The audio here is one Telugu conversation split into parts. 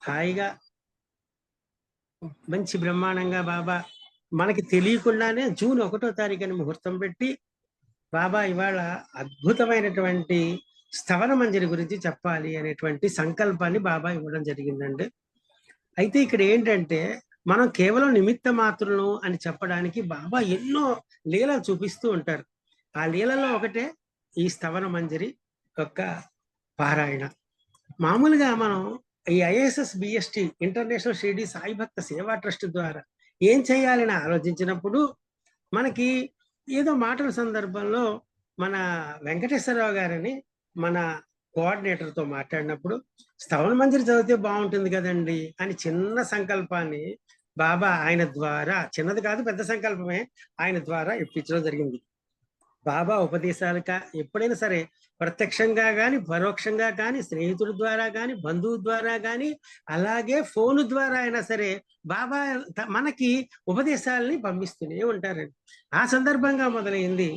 హాయిగా మంచి బ్రహ్మాండంగా బాబా మనకి తెలియకుండానే జూన్ 1వ తారీఖుని ముహూర్తం పెట్టి బాబా ఇవాళ అద్భుతమైనటువంటి స్థవన మంజరి గురించి చెప్పాలి అనేటువంటి సంకల్పాన్ని బాబా ఇవ్వడం జరిగిందండి. అయితే ఇక్కడ ఏంటంటే మనం కేవలం నిమిత్త మాత్రులను అని చెప్పడానికి బాబా ఎన్నో లీలలు చూపిస్తూ ఉంటారు. ఆ లీలలో ఒకటే ఈ స్థవన మంజరి యొక్క పారాయణ. మామూలుగా మనం ఈ ఐఏఎస్ఎస్ బిఎస్టి ఇంటర్నేషనల్ షిరిడి సాయి భక్త సేవా ట్రస్ట్ ద్వారా ఏం చేయాలని ఆలోచించినప్పుడు మనకి ఏదో మాటల సందర్భంలో మన వెంకటేశ్వరరావు గారని మన కోఆర్డినేటర్తో మాట్లాడినప్పుడు స్థవన మంజరి చదివితే బాగుంటుంది కదండి అని చిన్న సంకల్పాన్ని బాబా ఆయన ద్వారా, చిన్నది కాదు పెద్ద సంకల్పమే, ఆయన ద్వారా ఇప్పించడం జరిగింది. బాబా ఉపదేశాలక ఎప్పుడైనా సరే ప్రత్యక్షంగా కానీ పరోక్షంగా కానీ స్నేహితుడి ద్వారా కానీ బంధువు ద్వారా కానీ అలాగే ఫోను ద్వారా అయినా సరే బాబా మనకి ఉపదేశాలని పంపిస్తూనే ఉంటారండి. ఆ సందర్భంగా మొదలైంది.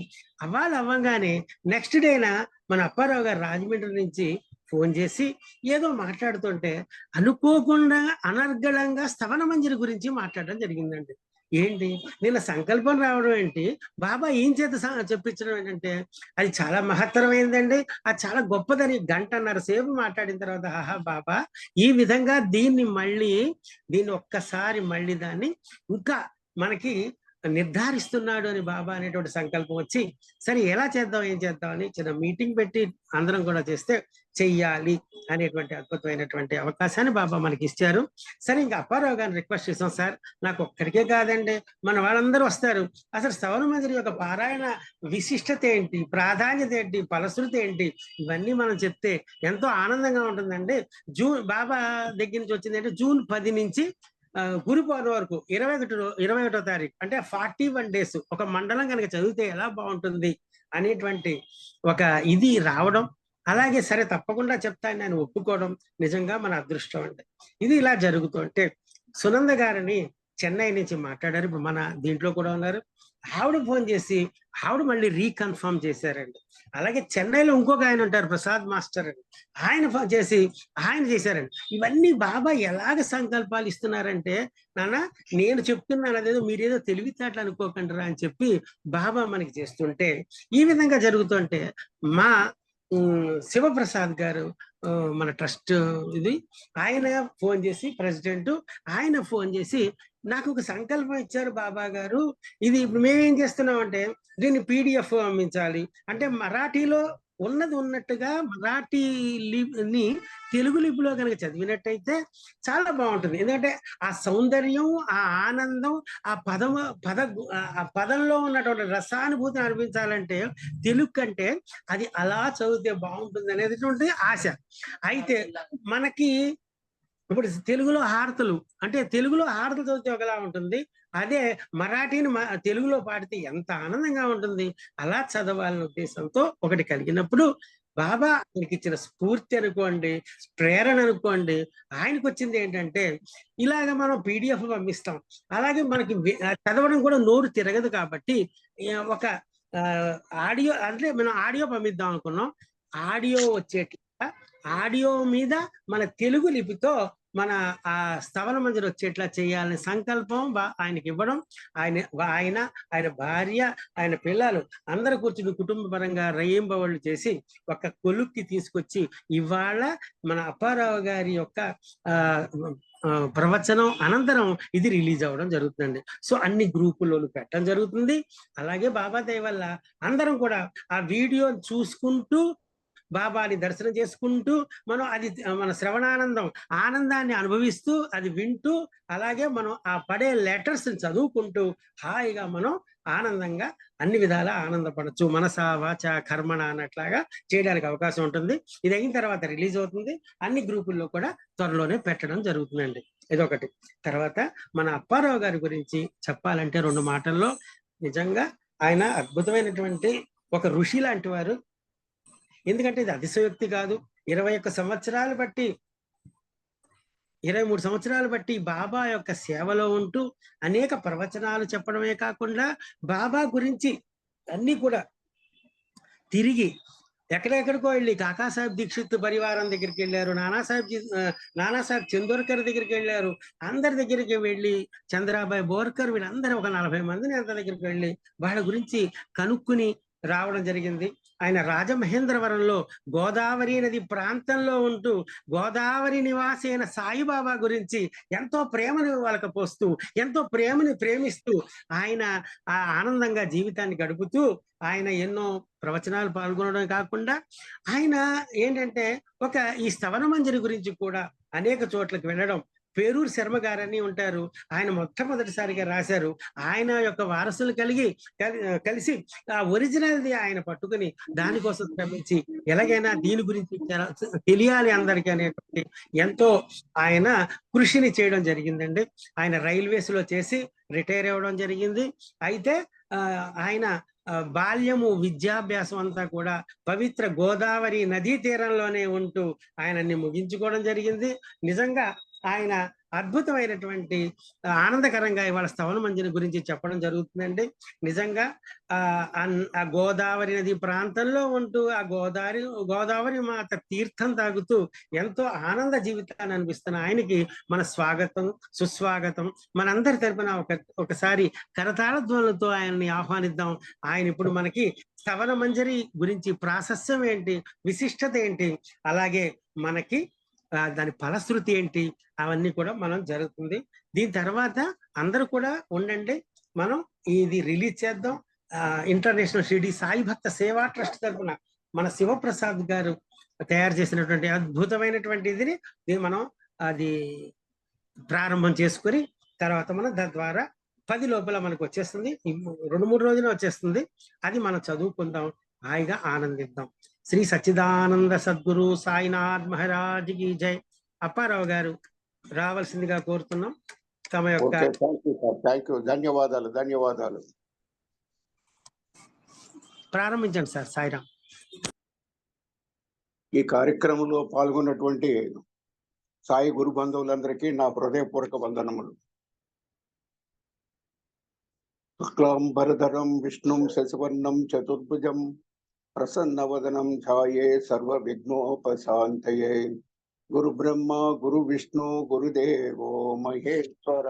అవ్వాలి అవ్వంగానే నెక్స్ట్ డేన మన అప్పారావు గారు రాజమండ్రి నుంచి ఫోన్ చేసి ఏదో మాట్లాడుతుంటే అనుకోకుండా అనర్గళంగా స్థవన మంజరి గురించి మాట్లాడడం జరిగిందండి. ఏంటి నిన్న సంకల్పం రావడం ఏంటి, బాబా ఏం చేత చెప్పించడం ఏంటంటే అది చాలా మహత్తరమైందండి, అది చాలా గొప్పదని గంటన్నర సేపు మాట్లాడిన తర్వాత ఆహా బాబా ఈ విధంగా దీన్ని ఒక్కసారి మళ్ళీ దాన్ని ఇంకా మనకి నిర్ధారిస్తున్నాడు అని బాబా అనేటువంటి సంకల్పం వచ్చి సరే ఎలా చేద్దాం ఏం చేద్దాం అని చిన్న మీటింగ్ పెట్టి అందరం కూడా చేస్తే చెయ్యాలి అనేటువంటి అద్భుతమైనటువంటి అవకాశాన్ని బాబా మనకి ఇచ్చారు. సరే ఇంకా అప్పారావు గారిని రిక్వెస్ట్ చేసాం, సార్ నాకు ఒక్కడికే కాదండి మన వాళ్ళందరూ వస్తారు, అసలు స్థవన మంజరి యొక్క పారాయణ విశిష్టత ఏంటి, ప్రాధాన్యత ఏంటి, ఫలశ్రుతి ఏంటి, ఇవన్నీ మనం చెప్తే ఎంతో ఆనందంగా ఉంటుందండి. బాబా దగ్గర నుంచి వచ్చింది అంటే జూన్ 10 నుంచి గురు పౌర్ణమి వరకు 21వ తారీఖు అంటే 41 డేస్ ఒక మండలం కనుక చదివితే ఎలా బాగుంటుంది అనేటువంటి ఒక ఇది రావడం, అలాగే సరే తప్పకుండా చెప్తాను నేను ఒప్పుకోవడం నిజంగా మన అదృష్టం అంటే. ఇది ఇలా జరుగుతుంటే సునంద గారిని చెన్నై నుంచి మాట్లాడారు, ఇప్పుడు మన దీంట్లో కూడా ఉన్నారు. ఆవిడ ఫోన్ చేసి ఆవిడ మళ్ళీ రీకన్ఫర్మ్ చేశారండి. అలాగే చెన్నైలో ఇంకొక ఆయన ఉంటారు ప్రసాద్ మాస్టర్ అని, ఆయన ఫోన్ చేసి ఆయన చేశారండి. ఇవన్నీ బాబా ఎలాగ సంకల్పాలు ఇస్తున్నారంటే నాన్న నేను చెప్తున్నాను అదేదో మీరేదో తెలివితేటలు అనుకోకండి అని చెప్పి బాబా మనకి చేస్తుంటే ఈ విధంగా జరుగుతుంటే మా శివప్రసాద్ గారు మన ట్రస్ట్ ఇది ఆయన ఫోన్ చేసి ప్రెసిడెంట్ ఆయన ఫోన్ చేసి నాకు ఒక సంకల్పం ఇచ్చారు బాబా గారు, ఇది ఇప్పుడు మేమేం చేస్తున్నాం అంటే దీన్ని పీడిఎఫ్ పంపించాలి అంటే మరాఠీలో ఉన్నది ఉన్నట్టుగా మరాఠీ లిపిని తెలుగు లిపిలో కనుక చదివినట్టయితే చాలా బాగుంటుంది. ఎందుకంటే ఆ సౌందర్యం, ఆ ఆనందం, ఆ పదంలో ఉన్నటువంటి రసానుభూతిని అనిపించాలంటే తెలుగు కంటే అది అలా చదివితే బాగుంటుంది అనేటువంటి ఆశ. అయితే మనకి ఇప్పుడు తెలుగులో హారతులు అంటే తెలుగులో హారతులు చదివితే ఒకలా ఉంటుంది, అదే మరాఠీని తెలుగులో పాడితే ఎంత ఆనందంగా ఉంటుంది. అలా చదవాలనే ఉద్దేశంతో ఒకటి కలిగినప్పుడు బాబా ఆయనకి ఇచ్చిన స్ఫూర్తి అనుకోండి, ప్రేరణ అనుకోండి, ఆయనకు వచ్చింది ఏంటంటే ఇలాగ మనం పీడిఎఫ్ పంపిస్తాం, అలాగే మనకి చదవడం కూడా నోరు తిరగదు కాబట్టి ఒక ఆడియో అంటే మనం ఆడియో పంపిద్దాం అనుకున్నాం, ఆడియో వచ్చేట్లా ఆడియో మీద మన తెలుగు లిపితో మన ఆ స్థవన మంజరి వచ్చేట్లా చేయాలనే సంకల్పం ఆయనకి ఇవ్వడం, ఆయన భార్య ఆయన పిల్లలు అందరు కూర్చుని కుటుంబ పరంగా రయ్యింబవళ్ళు చేసి ఒక కొలుక్కి తీసుకొచ్చి ఇవాళ మన అప్పారావు గారి యొక్క ప్రవచనం అనంతరం ఇది రిలీజ్ అవ్వడం జరుగుతుందండి. సో అన్ని గ్రూపుల్లో పెట్టడం జరుగుతుంది. అలాగే బాబా దయ వల్ల అందరం కూడా ఆ వీడియో చూసుకుంటూ బాబాని దర్శనం చేసుకుంటూ మనం అది మన ఆనందాన్ని అనుభవిస్తూ అది వింటూ అలాగే మనం ఆ పడే లెటర్స్ చదువుకుంటూ హాయిగా మనం ఆనందంగా అన్ని విధాలా ఆనందపడచ్చు. మనస వాచ కర్మణ అన్నట్లాగా చేయడానికి అవకాశం ఉంటుంది. ఇది అయిన తర్వాత రిలీజ్ అవుతుంది. అన్ని గ్రూపుల్లో కూడా త్వరలోనే పెట్టడం జరుగుతుందండి. ఇదొకటి. తర్వాత మన అప్పారావు గారి గురించి చెప్పాలంటే 2 మాటల్లో నిజంగా ఆయన అద్భుతమైనటువంటి ఒక ఋషి లాంటి వారు. ఎందుకంటే ఇది అతిశయోక్తి కాదు. 21 సంవత్సరాలు బట్టి 23 సంవత్సరాలు బట్టి బాబా యొక్క సేవలో ఉంటూ అనేక ప్రవచనాలు చెప్పడమే కాకుండా బాబా గురించి అన్ని కూడా తిరిగి ఎక్కడెక్కడికో వెళ్ళి కాకాసాహెబ్ దీక్షిత్ పరివారం దగ్గరికి వెళ్ళారు, నానాసాహెబ్ చందోర్కర్ దగ్గరికి వెళ్ళారు. అందరి దగ్గరికి వెళ్ళి చంద్రాబాయి బోర్కర్ వీళ్ళందరూ ఒక 40 మందిని అంత దగ్గరికి వెళ్ళి వాళ్ళ గురించి కనుక్కుని రావడం జరిగింది. ఆయన రాజమహేంద్రవరంలో గోదావరి నది ప్రాంతంలో ఉంటూ గోదావరి నివాసి అయిన సాయిబాబా గురించి ఎంతో ప్రేమను వాళ్ళకి పోస్తూ, ఎంతో ప్రేమని ప్రేమిస్తూ ఆయన ఆనందంగా జీవితాన్ని గడుపుతూ ఆయన ఎన్నో ప్రవచనాలు పాల్గొనడం కాకుండా ఆయన ఏంటంటే ఈ స్థవన మంజరి గురించి కూడా అనేక చోట్లకు వెళ్ళడం. పేరూరు శర్మ గారని ఉంటారు, ఆయన మొట్టమొదటిసారిగా రాశారు. ఆయన యొక్క వారసులు కలిసి ఆ ఒరిజినల్ది ఆయన పట్టుకుని దానికోసం శ్రమించి ఎలాగైనా దీని గురించి తెలియాలి అందరికీ అనేటువంటి ఎంతో ఆయన కృషిని చేయడం జరిగిందండి. ఆయన రైల్వేస్ లో చేసి రిటైర్ అవ్వడం జరిగింది. అయితే ఆయన బాల్యము విద్యాభ్యాసం అంతా కూడా పవిత్ర గోదావరి నదీ తీరంలోనే ఉంటూ ఆయనని ముగించుకోవడం జరిగింది. నిజంగా ఆయన అద్భుతమైనటువంటి ఆనందకరంగా ఇవాళ స్థవన మంజరి గురించి చెప్పడం జరుగుతుందండి. నిజంగా ఆ గోదావరి నది ప్రాంతంలో ఉంటూ ఆ గోదావరి మాత తీర్థం తాగుతూ ఎంతో ఆనంద జీవితాన్ని అనిపిస్తున్న ఆయనకి మన స్వాగతం, సుస్వాగతం. మనందరి తరపున ఒకసారి కరతాళ ధ్వనులతో ఆయన్ని ఆహ్వానిద్దాం. ఆయన ఇప్పుడు మనకి స్థవన మంజరి గురించి ప్రాశస్యం ఏంటి, విశిష్టత ఏంటి, అలాగే మనకి దాని ఫలశ్రుతి ఏంటి, అవన్నీ కూడా మనం జరుగుతుంది. దీని తర్వాత అందరూ కూడా ఉండండి, మనం ఇది రిలీజ్ చేద్దాం. ఇంటర్నేషనల్ షిరిడి సాయి భక్త సేవా ట్రస్ట్ తరఫున మన శివప్రసాద్ గారు తయారు చేసినటువంటి అద్భుతమైనటువంటి దీన్ని మనం అది ప్రారంభం చేసుకుని తర్వాత మనం దాని ద్వారా 10 లోపల మనకు వచ్చేస్తుంది. 2-3 రోజులు వచ్చేస్తుంది. అది మనం చదువుకుందాం, హాయిగా ఆనందిద్దాం. శ్రీ సచ్చిదానంద సద్గురు సాయినాథ్ మహారాజ్ కి జై. అప్పారావు గారు రావాల్సిందిగా కోరుతున్నాం. తమ యొక్క ధన్యవాదాలు ధన్యవాదాలు. ప్రారంభించండి సార్. సాయిరామ్. ఈ కార్యక్రమంలో పాల్గొన్నటువంటి సాయి గురు బంధువులందరికీ నా హృదయపూర్వక వందనములు. శుక్లాంబరధరం విష్ణుం శశివర్ణం చతుర్భుజం ప్రసన్నవదనం ఛాయే సర్వ విఘ్నోపశాంతయే. గురు బ్రహ్మ గురు విష్ణు గురుదేవో మహేశ్వర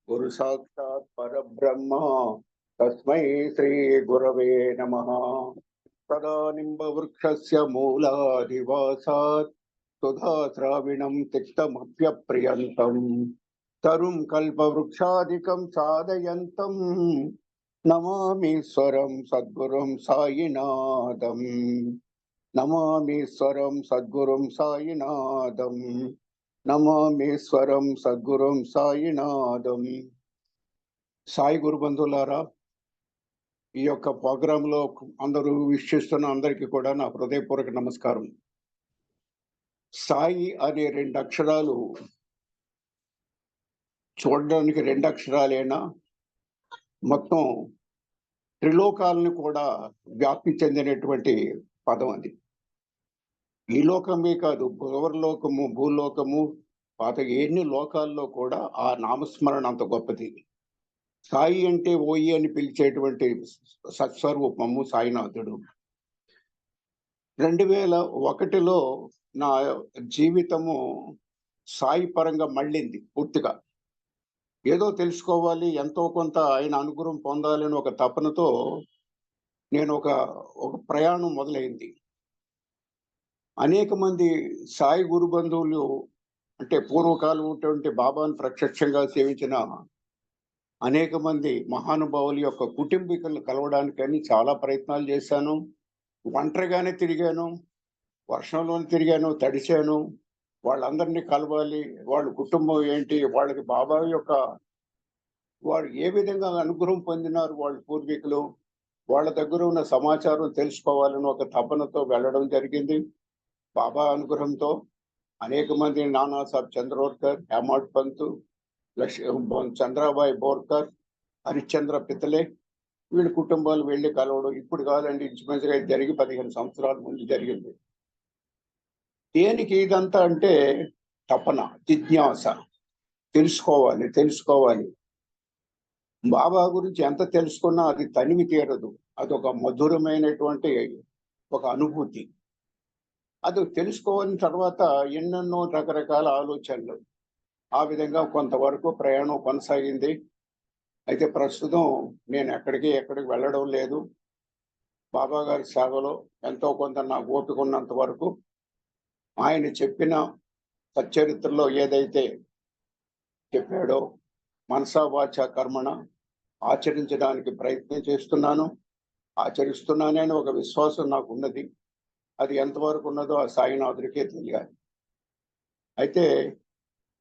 గురు సాక్షాత్ పరబ్రహ్మ తస్మై శ్రీ గురవే నమః. సదా నింబవృక్షస్య మూలాదివాసాత్ సుధాశ్రావిణం తిక్తమప్యప్రియంతం తరుం కల్పవృక్షాదికం సాధయంతం నమామీశ్వరం సద్గురుం సాయినాథం. నమామీశ్వరం సద్గురుం సాయినాథం. నమామీశ్వరం సద్గురుం సాయినాథం. సాయి గురు బంధువులారా, ఈ యొక్క ప్రోగ్రాంలో అందరూ వీక్షిస్తున్న అందరికీ కూడా నా హృదయపూర్వక నమస్కారం. సాయి అనే 2 అక్షరాలు చూడడానికి 2 అక్షరాలైనా మొత్తం త్రిలోకాలను కూడా వ్యాప్తి చెందినటువంటి పదం అది. ఈ లోకమే కాదు, భువర్లోకము, భూలోకము, పాత ఎన్ని లోకాల్లో కూడా ఆ నామస్మరణ అంత గొప్పది. సాయి అంటే ఓయి అని పిలిచేటువంటి సత్స్వరూపము సాయినాథుడు. 2001లో నా జీవితము సాయి పరంగా మళ్ళింది పూర్తిగా. ఏదో తెలుసుకోవాలి, ఎంతో కొంత ఆయన అనుగ్రహం పొందాలని ఒక తపనతో నేను ఒక ప్రయాణం మొదలైంది. అనేక మంది సాయి గురు బంధువులు అంటే పూర్వకాలం ఉన్నటువంటి బాబాను ప్రత్యక్షంగా సేవించిన అనేక మంది మహానుభావుల యొక్క కుటుంబీకులను కలవడానికని చాలా ప్రయత్నాలు చేశాను. ఒంటరిగానే తిరిగాను, వర్షంలోనే తిరిగాను, తడిశాను. వాళ్ళందరినీ కలవాలి, వాళ్ళ కుటుంబం ఏంటి, వాళ్ళకి బాబా యొక్క వారు ఏ విధంగా అనుగ్రహం పొందినారు వాళ్ళ పూర్వీకులు, వాళ్ళ దగ్గర ఉన్న సమాచారం తెలుసుకోవాలని ఒక తపనతో వెళ్ళడం జరిగింది. బాబా అనుగ్రహంతో అనేక మంది నానాసాహెబ్ చంద్రోర్కర్, హేమాడ్ పంత్, చంద్రాబాయి బోర్కర్, హరిశ్చంద్ర పితలే వీళ్ళ కుటుంబాలు వెళ్ళి కలవడం ఇప్పుడు కాదండి, ఇంచుమించుగా జరిగి 15 సంవత్సరాల ముందు జరిగింది. దేనికి ఇదంతా అంటే తపన, జిజ్ఞాస, తెలుసుకోవాలి. బాబా గురించి ఎంత తెలుసుకున్నా అది తనివి తీరదు. అదొక మధురమైనటువంటి ఒక అనుభూతి. అది తెలుసుకోని తర్వాత ఎన్నెన్నో రకరకాల ఆలోచనలు. ఆ విధంగా కొంతవరకు ప్రయాణం కొనసాగింది. అయితే ప్రస్తుతం నేను ఎక్కడికి వెళ్ళడం లేదు. బాబా గారి సేవలో ఎంతో కొంత నాకు ఓపిక ఉన్నంత వరకు ఆయన చెప్పిన సచ్చరిత్రలో ఏదైతే చెప్పాడో మనసా వాచా కర్మణ ఆచరించడానికి ప్రయత్నం చేస్తున్నాను. ఆచరిస్తున్నానని ఒక విశ్వాసం నాకు ఉన్నది. అది ఎంతవరకు ఉన్నదో ఆ సాయినాథుడికే తెలియాలి. అయితే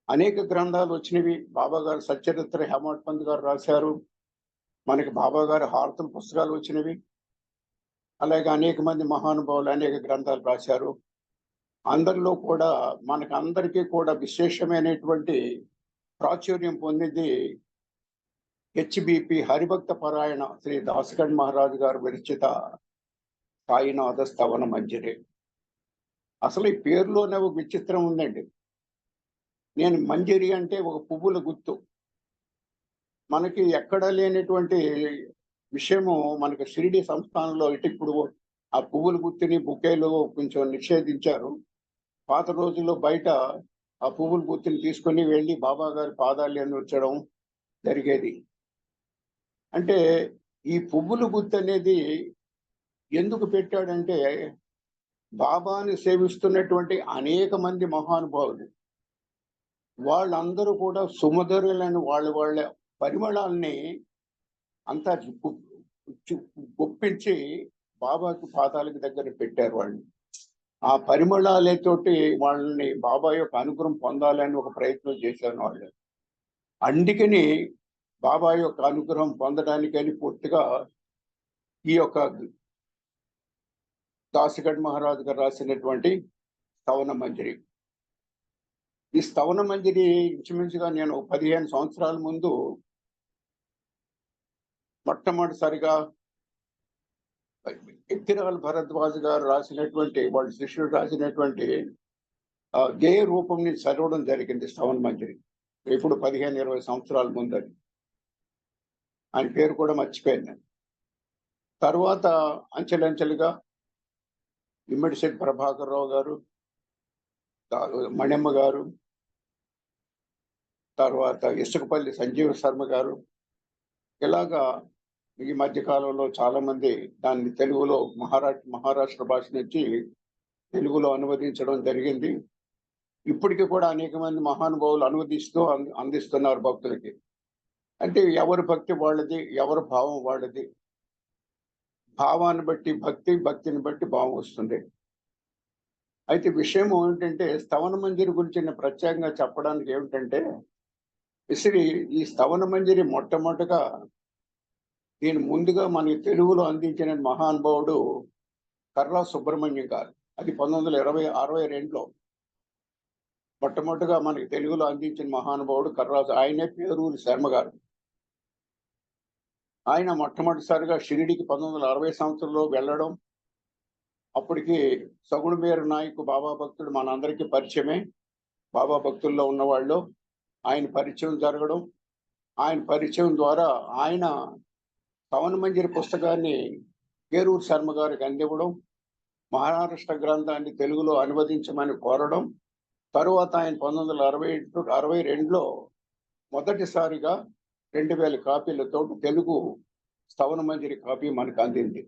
అనేక గ్రంథాలు వచ్చినవి. బాబా గారు సచ్చరిత్ర హేమాడ్ పంత్ గారు రాశారు. మనకి బాబా గారి హారతుల పుస్తకాలు వచ్చినవి. అలాగే అనేక మంది మహానుభావులు అనేక గ్రంథాలు రాశారు. అందరిలో కూడా మనకందరికీ కూడా విశేషమైనటువంటి ప్రాచుర్యం పొందింది హెచ్బిపి హరిభక్త పరాయణ శ్రీ దాసగణ్ మహారాజు గారు విరచిత సాయినాథ స్తవన మంజరి. అసలు ఈ పేరులోనే ఒక విచిత్రం ఉందండి. నేను మంజరి అంటే ఒక పువ్వుల గుర్తు. మనకి ఎక్కడ లేనటువంటి విషయము మనకి షిరిడి సంస్థానంలో ఇప్పుడు ఆ పువ్వుల గుర్తుని బుకేలో కొంచెం నిషేధించారు. పాత రోజుల్లో బయట ఆ పువ్వుల గుర్తుని తీసుకొని వెళ్ళి బాబా గారి పాదాలు ఉంచడం జరిగేది. అంటే ఈ పువ్వుల గుర్తు అనేది ఎందుకు పెట్టాడంటే బాబాని సేవిస్తున్నటువంటి అనేక మంది మహానుభావులు వాళ్ళందరూ కూడా సుమధురులని వాళ్ళ పరిమళాల్ని అంతా గుప్పించి బాబాకి పాదాలకు దగ్గర పెట్టారు వాళ్ళు. ఆ పరిమళాలతోటి వాళ్ళని బాబా యొక్క అనుగ్రహం పొందాలని ఒక ప్రయత్నం చేశారు వాళ్ళు. అందుకని బాబా యొక్క అనుగ్రహం పొందడానికని పూర్తిగా ఈ యొక్క దాసగఢ్ మహారాజు గారు రాసినటువంటి స్తవన మంజరి. ఈ స్తవన మంజరి ఇంచుమించుగా నేను 15 సంవత్సరాల ముందు మొట్టమొదటిసారిగా ఎత్తిరాల భరద్వాజ్ గారు రాసినటువంటి వాళ్ళ శిష్యుడు రాసినటువంటి గేయ రూపం నుంచి చదవడం జరిగింది స్తవన మంజరి. ఇప్పుడు 15-20 సంవత్సరాల ముందు అది. ఆయన పేరు కూడా మర్చిపోయాను నేను. తర్వాత అంచెలంచెలుగా ఇమ్మడిశెట్టి ప్రభాకర్ రావు గారు, మణిమ్మ గారు, తర్వాత ఇసుకపల్లి సంజీవ శర్మ గారు, ఇలాగా ఈ మధ్య కాలంలో చాలా మంది దాన్ని తెలుగులో మహారాష్ట్ర భాష నుంచి తెలుగులో అనువదించడం జరిగింది. ఇప్పటికీ కూడా అనేక మంది మహానుభావులు అనువదిస్తూ అందిస్తున్నారు భక్తులకి. అంటే ఎవరి భక్తి వాళ్ళది, ఎవరి భావం వాళ్ళది. భావాన్ని బట్టి భక్తి, భక్తిని బట్టి భావం వస్తుంది. అయితే విషయం ఏమిటంటే స్తవన మంజరి గురించి నేను ప్రత్యేకంగా చెప్పడానికి ఏమిటంటే ఈ స్తవన మంజరి మొట్టమొదటిగా దీని ముందుగా మనకి తెలుగులో అందించిన మహానుభావుడు కర్రా సుబ్రహ్మణ్యం గారు. అది 1962లో మొట్టమొదటిగా మనకి తెలుగులో అందించిన మహానుభావుడు ఆయనే పేరూరి శర్మ గారు. ఆయన మొట్టమొదటిసారిగా షిరిడికి 1960 సంవత్సరంలో వెళ్ళడం. అప్పటికి సగుణమేర నాయకు బాబా భక్తుడు మనందరికీ పరిచయమే. బాబా భక్తుల్లో ఉన్నవాళ్ళు ఆయన పరిచయం జరగడం, ఆయన పరిచయం ద్వారా ఆయన స్తవన మంజరి పుస్తకాన్ని పేరూరు శర్మ గారికి అందివ్వడం, మహారాష్ట్ర గ్రంథాన్ని తెలుగులో అనువదించమని కోరడం. తరువాత ఆయన 1962లో మొదటిసారిగా 2000 కాపీలతో తెలుగు స్తవన మంజరి కాపీ మనకు అందింది.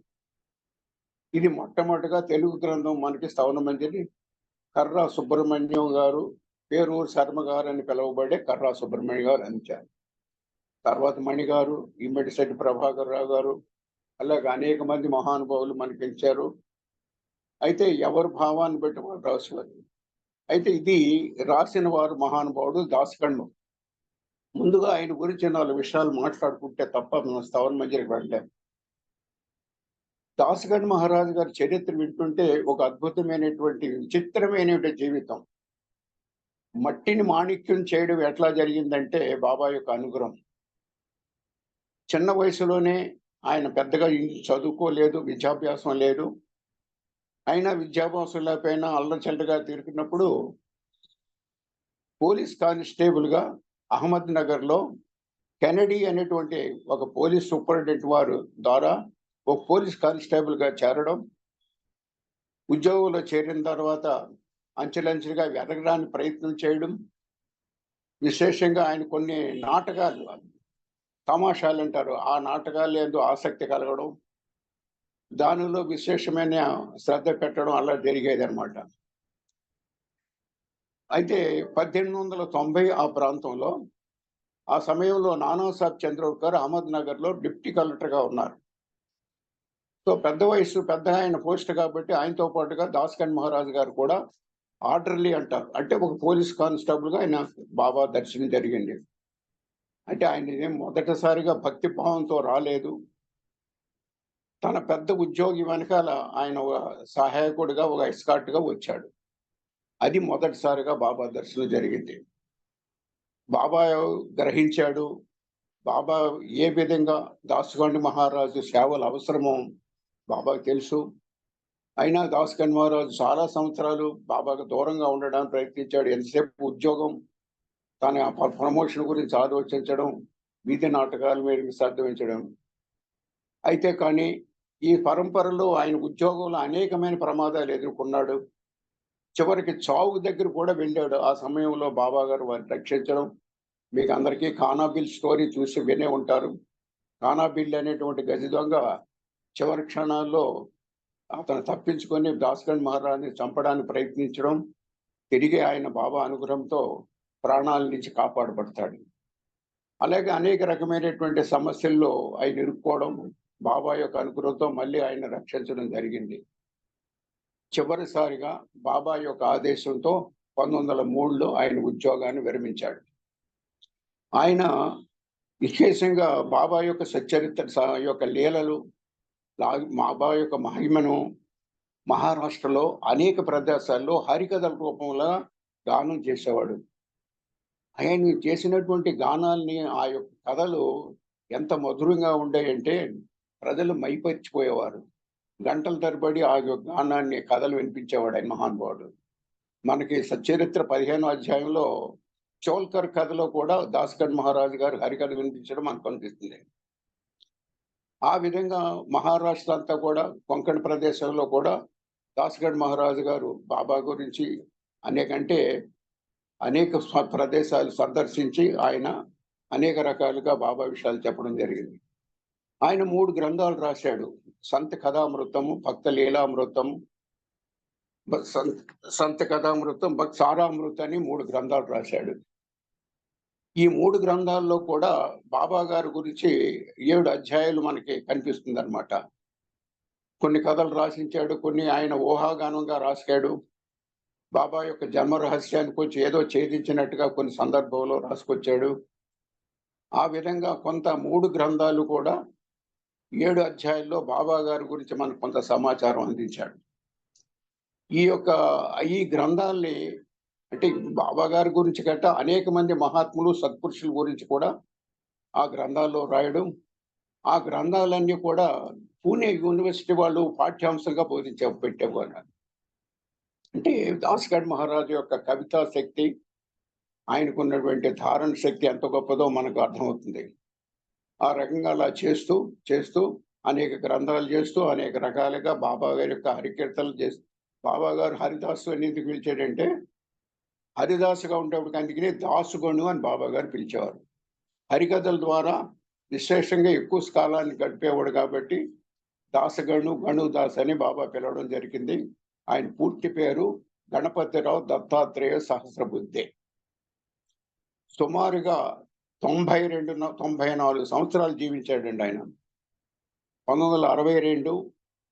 ఇది మొట్టమొదటిగా తెలుగు గ్రంథం మనకి స్తవన మంజరి కర్రా సుబ్రహ్మణ్యం గారు, పేరూరు శర్మ గారు అని పిలువబడే కర్రా సుబ్రహ్మణ్యం గారు అందించారు. తర్వాత మణి గారు, ఇమ్మడిశెట్టి ప్రభాకర్ రావు గారు, అలాగే అనేక మంది మహానుభావులు మనకి ఇచ్చారు. అయితే ఎవరి భావాన్ని బట్టి వారు రాసేవారు. అయితే ఇది రాసిన వారు మహానుభావుడు దాసగణ్. ముందుగా ఆయన గురించి 4 విషయాలు మాట్లాడుకుంటే తప్ప మనం స్తవన మంజరికి వెళ్ళాం. దాసగణ్ మహారాజు గారి చరిత్ర వింటుంటే ఒక అద్భుతమైనటువంటి విచిత్రమైనటువంటి జీవితం. మట్టిని మాణిక్యం చేయడం ఎట్లా జరిగిందంటే బాబా యొక్క అనుగ్రహం. చిన్న వయసులోనే ఆయన పెద్దగా చదువుకోలేదు, విద్యాభ్యాసం లేదు. అయినా విద్యాభ్యాసం లేకపోయినా అల్లచల్లగా తిరిగినప్పుడు పోలీస్ కానిస్టేబుల్గా అహ్మద్ నగర్లో కెనడీ అనేటువంటి ఒక పోలీస్ సూపరింటెండెంట్ వారు ద్వారా ఒక పోలీస్ కానిస్టేబుల్గా చేరడం. ఉద్యోగంలో చేరిన తర్వాత అంచెలంచెలుగా ఎదగడానికి ప్రయత్నం చేయడం, విశేషంగా ఆయన కొన్ని నాటకాలు, తమాషాలు అంటారు, ఆ నాటకాలు ఎందు ఆసక్తి కలగడం, దానిలో విశేషమైన శ్రద్ధ పెట్టడం అలా జరిగేదన్నమాట. అయితే 1890 ఆ ప్రాంతంలో, ఆ సమయంలో నానాసాహెబ్ చంద్రోర్కర్ అహ్మద్‌నగర్‌లో డిప్యూటీ కలెక్టర్‌గా ఉన్నారు. సో పెద్ద వయసు, పెద్ద ఆయన పోస్ట్ కాబట్టి ఆయనతో పాటుగా దాస్‌గణ్ మహారాజ్ గారు కూడా ఆర్డర్లీ అంటారు. అంటే ఒక పోలీస్ కానిస్టేబుల్‌గా ఆయన బాబా దర్శనం జరిగింది. అంటే ఆయన మొదటిసారిగా భక్తి భావంతో రాలేదు. తన పెద్ద ఉద్యోగి వెనకాల ఆయన ఒక సహాయకుడిగా, ఒక ఎస్కార్ట్‌గా వచ్చాడు. అది మొదటిసారిగా బాబా దర్శనం జరిగింది. బాబా గ్రహించాడు. బాబా ఏ విధంగా దాస్‌గణ్ మహారాజు సేవలు అవసరమో బాబాకు తెలుసు. అయినా దాస్‌గణ్ మహారాజు చాలా సంవత్సరాలు బాబాకు దూరంగా ఉండడానికి ప్రయత్నించాడు. ఎంతసేపు ఉద్యోగం, తన ప్రమోషన్ గురించి ఆలోచించడం, వీధి నాటకాల మీద శ్రద్ధ వహించడం. అయితే కానీ ఈ పరంపరలో ఆయన ఉద్యోగంలో అనేకమైన ప్రమాదాలు ఎదుర్కొన్నాడు. చివరికి చావు దగ్గర కూడా వెళ్ళాడు. ఆ సమయంలో బాబా గారు వారిని రక్షించడం. మీకు అందరికీ ఖానాబిల్ స్టోరీ చూసి వినే ఉంటారు. ఖానాబిల్ అనేటువంటి గజ దొంగ చివరి క్షణాల్లో అతను తప్పించుకొని దాస్‌గణ్ మహారాజ్‌ని చంపడానికి ప్రయత్నించడం, తిరిగి ఆయన బాబా అనుగ్రహంతో ప్రాణాల నుంచి కాపాడబడతాడు. అలాగే అనేక రకమైనటువంటి సమస్యల్లో ఆయన ఇరుక్కోవడం, బాబా యొక్క అనుగ్రహంతో మళ్ళీ ఆయన రక్షించడం జరిగింది. చివరిసారిగా బాబా యొక్క ఆదేశంతో 1903లో ఆయన ఉద్యోగాన్ని విరమించాడు. ఆయన విశేషంగా బాబా యొక్క సచ్చరిత్ర యొక్క లీలలు, బాబా యొక్క మహిమను మహారాష్ట్రలో అనేక ప్రదేశాల్లో హరికథల రూపంలో గానం చేసేవాడు. ఆయన చేసినటువంటి గానాల్ని, ఆ యొక్క కథలు ఎంత మధురంగా ఉండేయంటే ప్రజలు మైమరిచిపోయేవారు. గంటల తరబడి ఆ యొక్క గానాన్ని, కథలు వినిపించేవాడు ఆయన మహానుభావుడు. మనకి సచ్చరిత్ర 15వ అధ్యాయంలో చోల్కర్ కథలో కూడా దాస్‌గణ్ మహారాజు గారు హరికథ వినిపించడం మనకు కనిపిస్తుంది. ఆ విధంగా మహారాష్ట్ర అంతా కూడా, కొంకణ్ ప్రదేశంలో కూడా దాస్‌గణ్ మహారాజు గారు బాబా గురించి అనేక ప్రదేశాలు సందర్శించి ఆయన అనేక రకాలుగా బాబా విషయాలు చెప్పడం జరిగింది. ఆయన 3 గ్రంథాలు రాశాడు. సంత కథామృతము, భక్త లీలామృతం, సంత కథామృతం, భక్త సారామృతం అని 3 గ్రంథాలు రాశాడు. ఈ 3 గ్రంథాల్లో కూడా బాబా గారి గురించి 7 అధ్యాయాలు మనకి కనిపిస్తుందన్నమాట. కొన్ని కథలు రాసించాడు, కొన్ని ఆయన ఊహాగానంగా రాసాడు. బాబా యొక్క జన్మ రహస్యాన్ని కొంచెం ఏదో ఛేదించినట్టుగా కొన్ని సందర్భంలో రాసుకొచ్చాడు. ఆ విధంగా కొంత 3 గ్రంథాలు కూడా 7 అధ్యాయాల్లో బాబా గారి గురించి మనకు కొంత సమాచారం అందించాడు. ఈ గ్రంథాల్ని, అంటే బాబా గారి గురించి గట్టా అనేక మంది మహాత్ములు, సత్పురుషుల గురించి కూడా ఆ గ్రంథాల్లో రాయడం, ఆ గ్రంథాలన్నీ కూడా పూణే యూనివర్సిటీ వాళ్ళు పాఠ్యాంశంగా పెట్టేవారు. అంటే దాస్‌గణ్ మహారాజు యొక్క కవితా శక్తి, ఆయనకున్నటువంటి ధారణ శక్తి ఎంత గొప్పదో మనకు అర్థమవుతుంది. ఆ రకంగా అలా చేస్తూ అనేక గ్రంథాలు చేస్తూ, అనేక రకాలుగా బాబా గారి యొక్క హరికీర్తనలు చేస్తూ, బాబా గారు హరిదాసు అని ఎందుకు పిలిచాడంటే, హరిదాసుగా ఉండేప్పటికి అందుకనే దాసుగణు అని బాబా గారు పిలిచేవారు. హరికథల ద్వారా విశేషంగా ఎక్కువ కాలాన్ని గడిపేవాడు కాబట్టి దాసగణు, గణుదాస్ అని బాబా పిలవడం జరిగింది. ఆయన పూర్తి పేరు గణపతిరావు దత్తాత్రేయ సహస్రబుద్ధే. సుమారుగా 94 సంవత్సరాలు జీవించాడండి ఆయన. 1962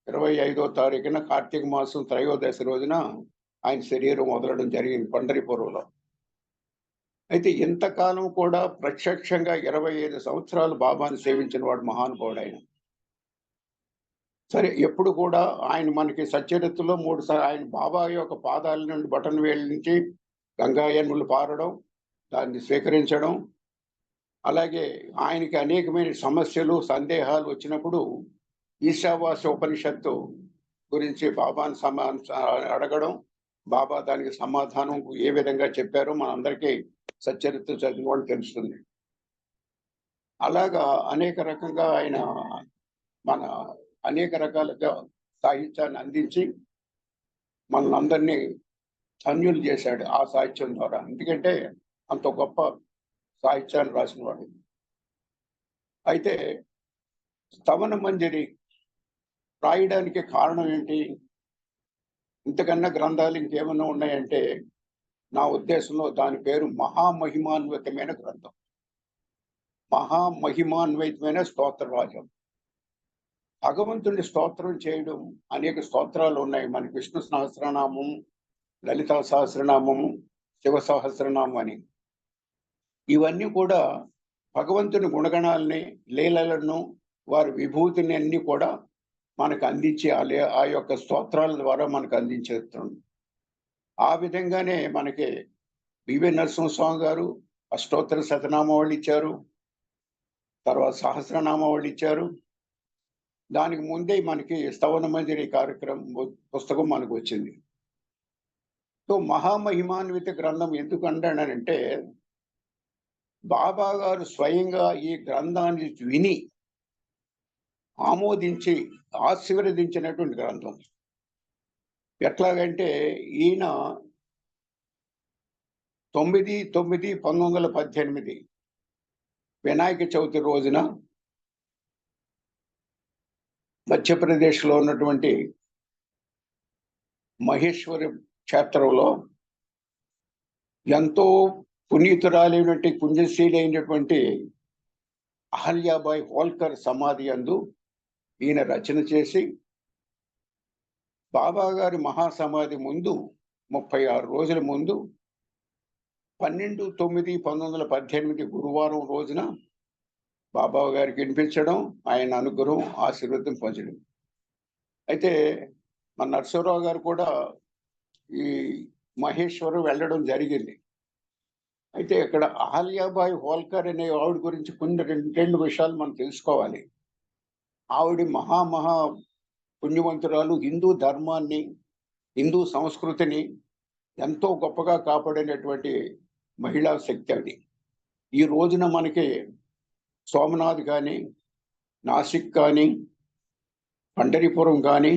25వ తారీఖున కార్తీక మాసం త్రయోదశి రోజున ఆయన శరీరం వదలడం జరిగింది పండరిపురంలో. అయితే ఇంతకాలం కూడా ప్రత్యక్షంగా 25 సంవత్సరాలు బాబాను సేవించిన వాడు మహానుభావుడు ఆయన. సరే, ఎప్పుడు కూడా ఆయన మనకి సచ్చరిత్రలో 3 సార్లు ఆయన బాబా యొక్క పాదాల నుండి బొటనవేలు నుంచి గంగాయములు పారడం, దాన్ని స్వీకరించడం, అలాగే ఆయనకి అనేకమైన సమస్యలు, సందేహాలు వచ్చినప్పుడు ఈశావాస్య ఉపనిషత్తు గురించి బాబాను అడగడం, బాబా దానికి సమాధానం ఏ విధంగా చెప్పారో మనందరికీ సచ్చరిత్ర చదివిన వాళ్ళు తెలుస్తుంది. అలాగా అనేక రకంగా ఆయన మన అనేక రకాలుగా సాహిత్యాన్ని అందించి మనల్ని అందరినీ ధన్యులు చేశాడు ఆ సాహిత్యం ద్వారా. ఎందుకంటే అంత గొప్ప సాహిత్యాన్ని రాసిన వాడు. అయితే స్తవన మంజరి రాయడానికి కారణం ఏంటి? ఇంతకన్నా గ్రంథాలు ఇంకేమన్నా ఉన్నాయంటే నా ఉద్దేశంలో దాని పేరు మహామహిమాన్వితమైన గ్రంథం, మహామహిమాన్వితమైన స్తోత్రరాజం. భగవంతుని స్తోత్రం చేయడం అనేక స్తోత్రాలు ఉన్నాయి మనకి. విష్ణు సహస్రనామం, లలితా సహస్రనామము, శివ సహస్రనామం అని. ఇవన్నీ కూడా భగవంతుని గుణగణాలని, లీలలను, వారి విభూతిని అన్ని కూడా మనకు అందించి ఆ యొక్క స్తోత్రాల ద్వారా మనకు అందించేస్తుంది. ఆ విధంగానే మనకి బివి నరసింహస్వామి గారు అష్టోత్తర శతనామావళి ఇచ్చారు, తర్వాత సహస్రనామావళి ఇచ్చారు. దానికి ముందే మనకి స్తవన మంజరి కార్యక్రమం పుస్తకం మనకు వచ్చింది. సో మహామహిమాన్విత గ్రంథం ఎందుకు అన్నానంటే బాబా గారు స్వయంగా ఈ గ్రంథాన్ని విని ఆమోదించి ఆశీర్వదించినటువంటి గ్రంథం. ఎట్లాగంటే ఈయన 9/9/1918 వినాయక చవితి రోజున మధ్యప్రదేశ్లో ఉన్నటువంటి మహేశ్వరి క్షేత్రంలో ఎంతో పునీతురాలైనటువంటి పుణ్యశీలి అయినటువంటి అహల్యాబాయి హోల్కర్ సమాధి యందు ఈయన రచన చేసి బాబా గారి మహాసమాధి ముందు 36 రోజుల ముందు 12/9/1918 గురువారం రోజున బాబా గారికి వినిపించడం, ఆయన అనుగ్రహం, ఆశీర్వాదం పొందడం. అయితే మన నరసింహరావు గారు కూడా ఈ మహేశ్వరం వెళ్ళడం జరిగింది. అయితే ఇక్కడ అహల్యాబాయి హోల్కర్ అనే ఆవిడ గురించి కొన్ని రెండు విషయాలు మనం తెలుసుకోవాలి. ఆవిడ మహా పుణ్యవంతురాలు. హిందూ ధర్మాన్ని, హిందూ సంస్కృతిని ఎంతో గొప్పగా కాపాడినటువంటి మహిళా శక్తి అది. ఈ రోజున మనకి సోమనాథ్ కానీ, నాసిక్ కానీ, పండరిపురం కానీ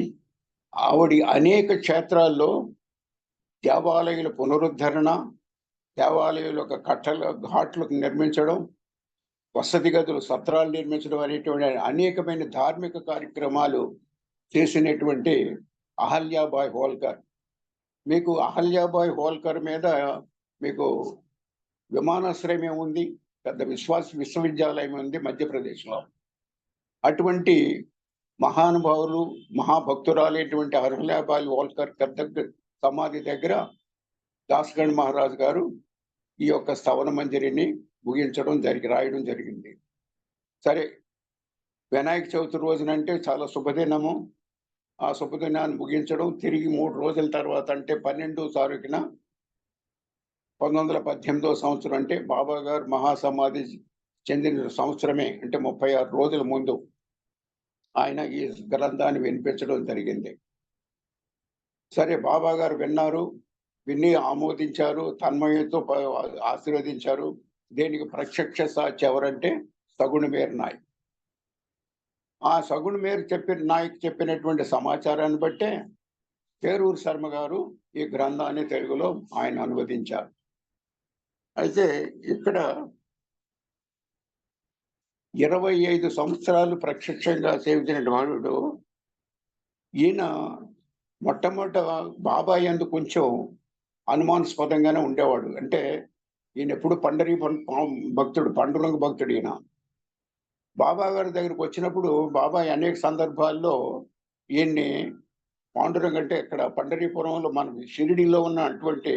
ఆవిడ అనేక క్షేత్రాల్లో దేవాలయాల పునరుద్ధరణ, దేవాలయాల యొక్క ఘాట్లకు నిర్మించడం, వసతి గదులు, సత్రాలు నిర్మించడం అనేటువంటి అనేకమైన ధార్మిక కార్యక్రమాలు చేసినటువంటి అహల్యాబాయి హోల్కర్. మీకు అహల్యాబాయి హోల్కర్ మీద మీకు విమానాశ్రయం ఏముంది, పెద్ద విశ్వవిద్యాలయం ఉంది మధ్యప్రదేశ్లో. అటువంటి మహానుభావులు, మహాభక్తురాలైనటువంటి అహల్యాబాయి హోల్కర్ పెద్ద సమాధి దగ్గర దాస్గణ్ మహారాజ్ గారు ఈ యొక్క స్తవన మంజరిని రాయడం జరిగింది. సరే, వినాయక చవితి రోజునంటే చాలా శుభదినము. ఆ శుభదినాన్ని ముగించడం, తిరిగి 3 రోజుల తర్వాత అంటే 12వ తారీఖున 1918వ సంవత్సరం అంటే బాబా గారు మహాసమాధి చెందిన సంవత్సరమే, అంటే 36 రోజుల ముందు ఆయన ఈ గ్రంథాన్ని వినిపించడం జరిగింది. సరే, బాబా గారు విన్నారు, విని ఆమోదించారు, తన్మయంతో ఆశీర్వదించారు. దేనికి ప్రత్యక్ష సాక్షి ఎవరంటే సగుణమేర్ నాయక్. ఆ సగుణమేర్ నాయక్ చెప్పినటువంటి సమాచారాన్ని బట్టే పేరూరు శర్మ గారు ఈ గ్రంథాన్ని తెలుగులో ఆయన అనువదించారు. అయితే ఇక్కడ 25 సంవత్సరాలు ప్రత్యక్షంగా సేవించిన వాడు ఈయన మొట్టమొదట బాబా యందు కొంచెం అనుమానాస్పదంగానే ఉండేవాడు. అంటే ఈయన ఎప్పుడు భక్తుడు, పాండురంగ భక్తుడు ఈయన. బాబా గారి దగ్గరికి వచ్చినప్పుడు బాబాయ్ అనేక సందర్భాల్లో ఈయన్ని పాండురంగ అంటే ఇక్కడ పండరీపురంలో మన షిరిడిలో ఉన్నటువంటి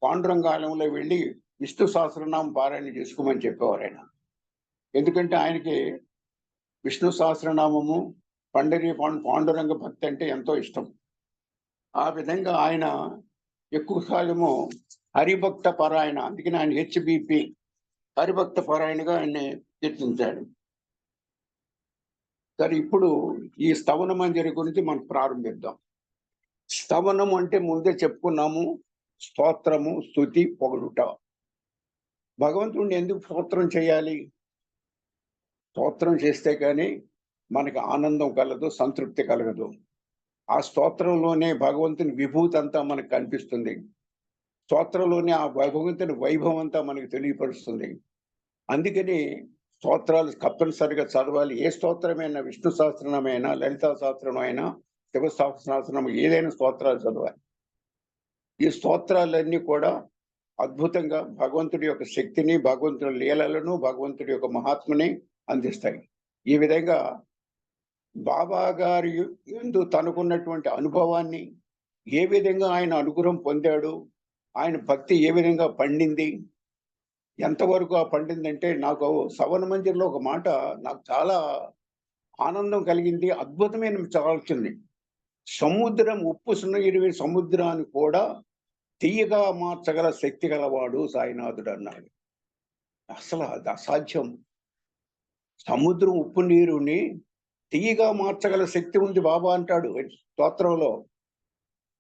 పాండురంగాలయంలో వెళ్ళి విష్ణు సహస్రనామం పారాయణ చేసుకోమని చెప్పేవారు ఆయన. ఎందుకంటే ఆయనకి విష్ణు సహస్రనామము, పాండురంగ భక్తి అంటే ఎంతో ఇష్టం. ఆ విధంగా ఆయన ఎక్కువ కాలము హరిభక్త పారాయణ, అందుకని ఆయన హెచ్బిపి హరిభక్త పారాయణగా ఆయన్ని కీర్తించాడు. సరే, ఇప్పుడు ఈ స్తవన మంజరి గురించి మనం ప్రారంభిద్దాం. స్తవనం అంటే ముందే చెప్పుకున్నాము, స్తోత్రము, స్తుతి, పొగడుట. భగవంతుడిని ఎందుకు స్తోత్రం చేయాలి? స్తోత్రం చేస్తే కానీ మనకు ఆనందం కలదు, సంతృప్తి కలగదు. ఆ స్తోత్రంలోనే భగవంతుని విభూతి అంతా మనకు కనిపిస్తుంది. స్తోత్రంలోనే ఆ భగవంతుని వైభవం అంతా మనకు తెలియపరుస్తుంది. అందుకని స్తోత్రాలు తప్పనిసరిగా చదవాలి. ఏ స్తోత్రమైనా, విష్ణు సహస్రనామైనా, లలితా సహస్రనామైనా, శివ సహస్రనామం, ఏదైనా స్తోత్రాలు చదవాలి. ఈ స్తోత్రాలన్నీ కూడా అద్భుతంగా భగవంతుడి యొక్క శక్తిని, భగవంతుడి లీలలను, భగవంతుడి యొక్క మహాత్మని అందిస్తాయి. ఈ విధంగా బాబా గారి యందు తనకున్నటువంటి అనుభవాన్ని, ఏ విధంగా ఆయన అనుగ్రహం పొందాడు, ఆయన భక్తి ఏ విధంగా పండింది, ఎంతవరకు పండిందంటే, నాకు సవన మందిర్లో ఒక మాట నాకు చాలా ఆనందం కలిగింది. అద్భుతమైన ఆలోచన. సముద్రం ఉప్పు సున్నగిరి సముద్రాన్ని కూడా తియ్యగా మార్చగల శక్తి గలవాడు సాయినాథుడు అన్నాడు. అసలు అది అసాధ్యం. సముద్రం ఉప్పు నీరుని తియ్యగా మార్చగల శక్తి ఉంది బాబా అంటాడు స్తోత్రంలో.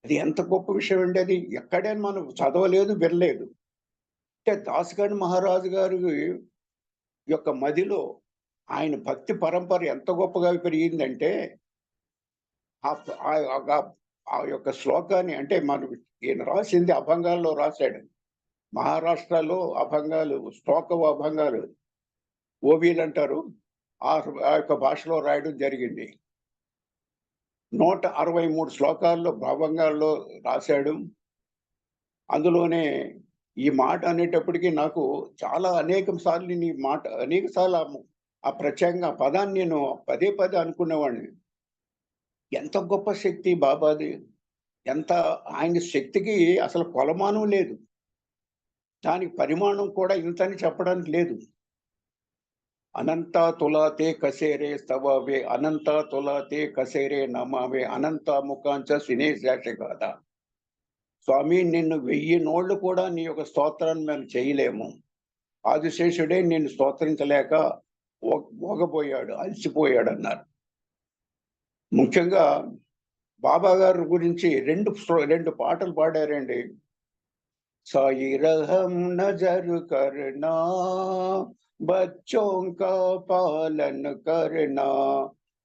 అది ఎంత గొప్ప విషయం అండి అది. ఎక్కడైనా మనం చదవలేదు, వినలేదు. అంటే దాసగణ్ మహారాజు గారి యొక్క మదిలో ఆయన భక్తి పరంపర ఎంత గొప్పగా పెరిగిందంటే, ఆ యొక్క శ్లోకాన్ని, అంటే మనం ఈయన రాసింది అభంగాల్లో రాశాడు. మహారాష్ట్రలో అభంగాలు, శ్లోకవ అభంగాలు, ఓవీలు అంటారు. ఆ యొక్క భాషలో రాయడం జరిగింది. 163 శ్లోకాల్లో అభంగాల్లో రాశాడు. అందులోనే ఈ మాట అనేటప్పటికీ నాకు చాలా అనేక సార్లు ఆ ప్రత్యేకంగా ఆ పదాన్ని నేను పదే పదే అనుకునేవాడిని. ఎంత గొప్ప శక్తి బాబాది! ఎంత ఆయన శక్తికి అసలు కొలమానం లేదు. దానికి పరిమాణం కూడా ఇంతని చెప్పడానికి లేదు. అనంత తులాతే కసేరే స్తవవే అనంత తులాతే కసేరే నమావే అనంత ముఖాంచ శినేశాషగాథ. స్వామి, నిన్ను 1000 నోళ్ళు కూడా నీ యొక్క స్తోత్రాన్ని మేము చేయలేము. ఆదిశేషుడే నిన్ను స్తోత్రించలేక మోగపోయాడు, అలసిపోయాడు అన్నారు. ముఖ్యంగా బాబా గారి గురించి రెండు పాటలు పాడారండి. साई रहम नजर करना, बच्चों का पालन करना,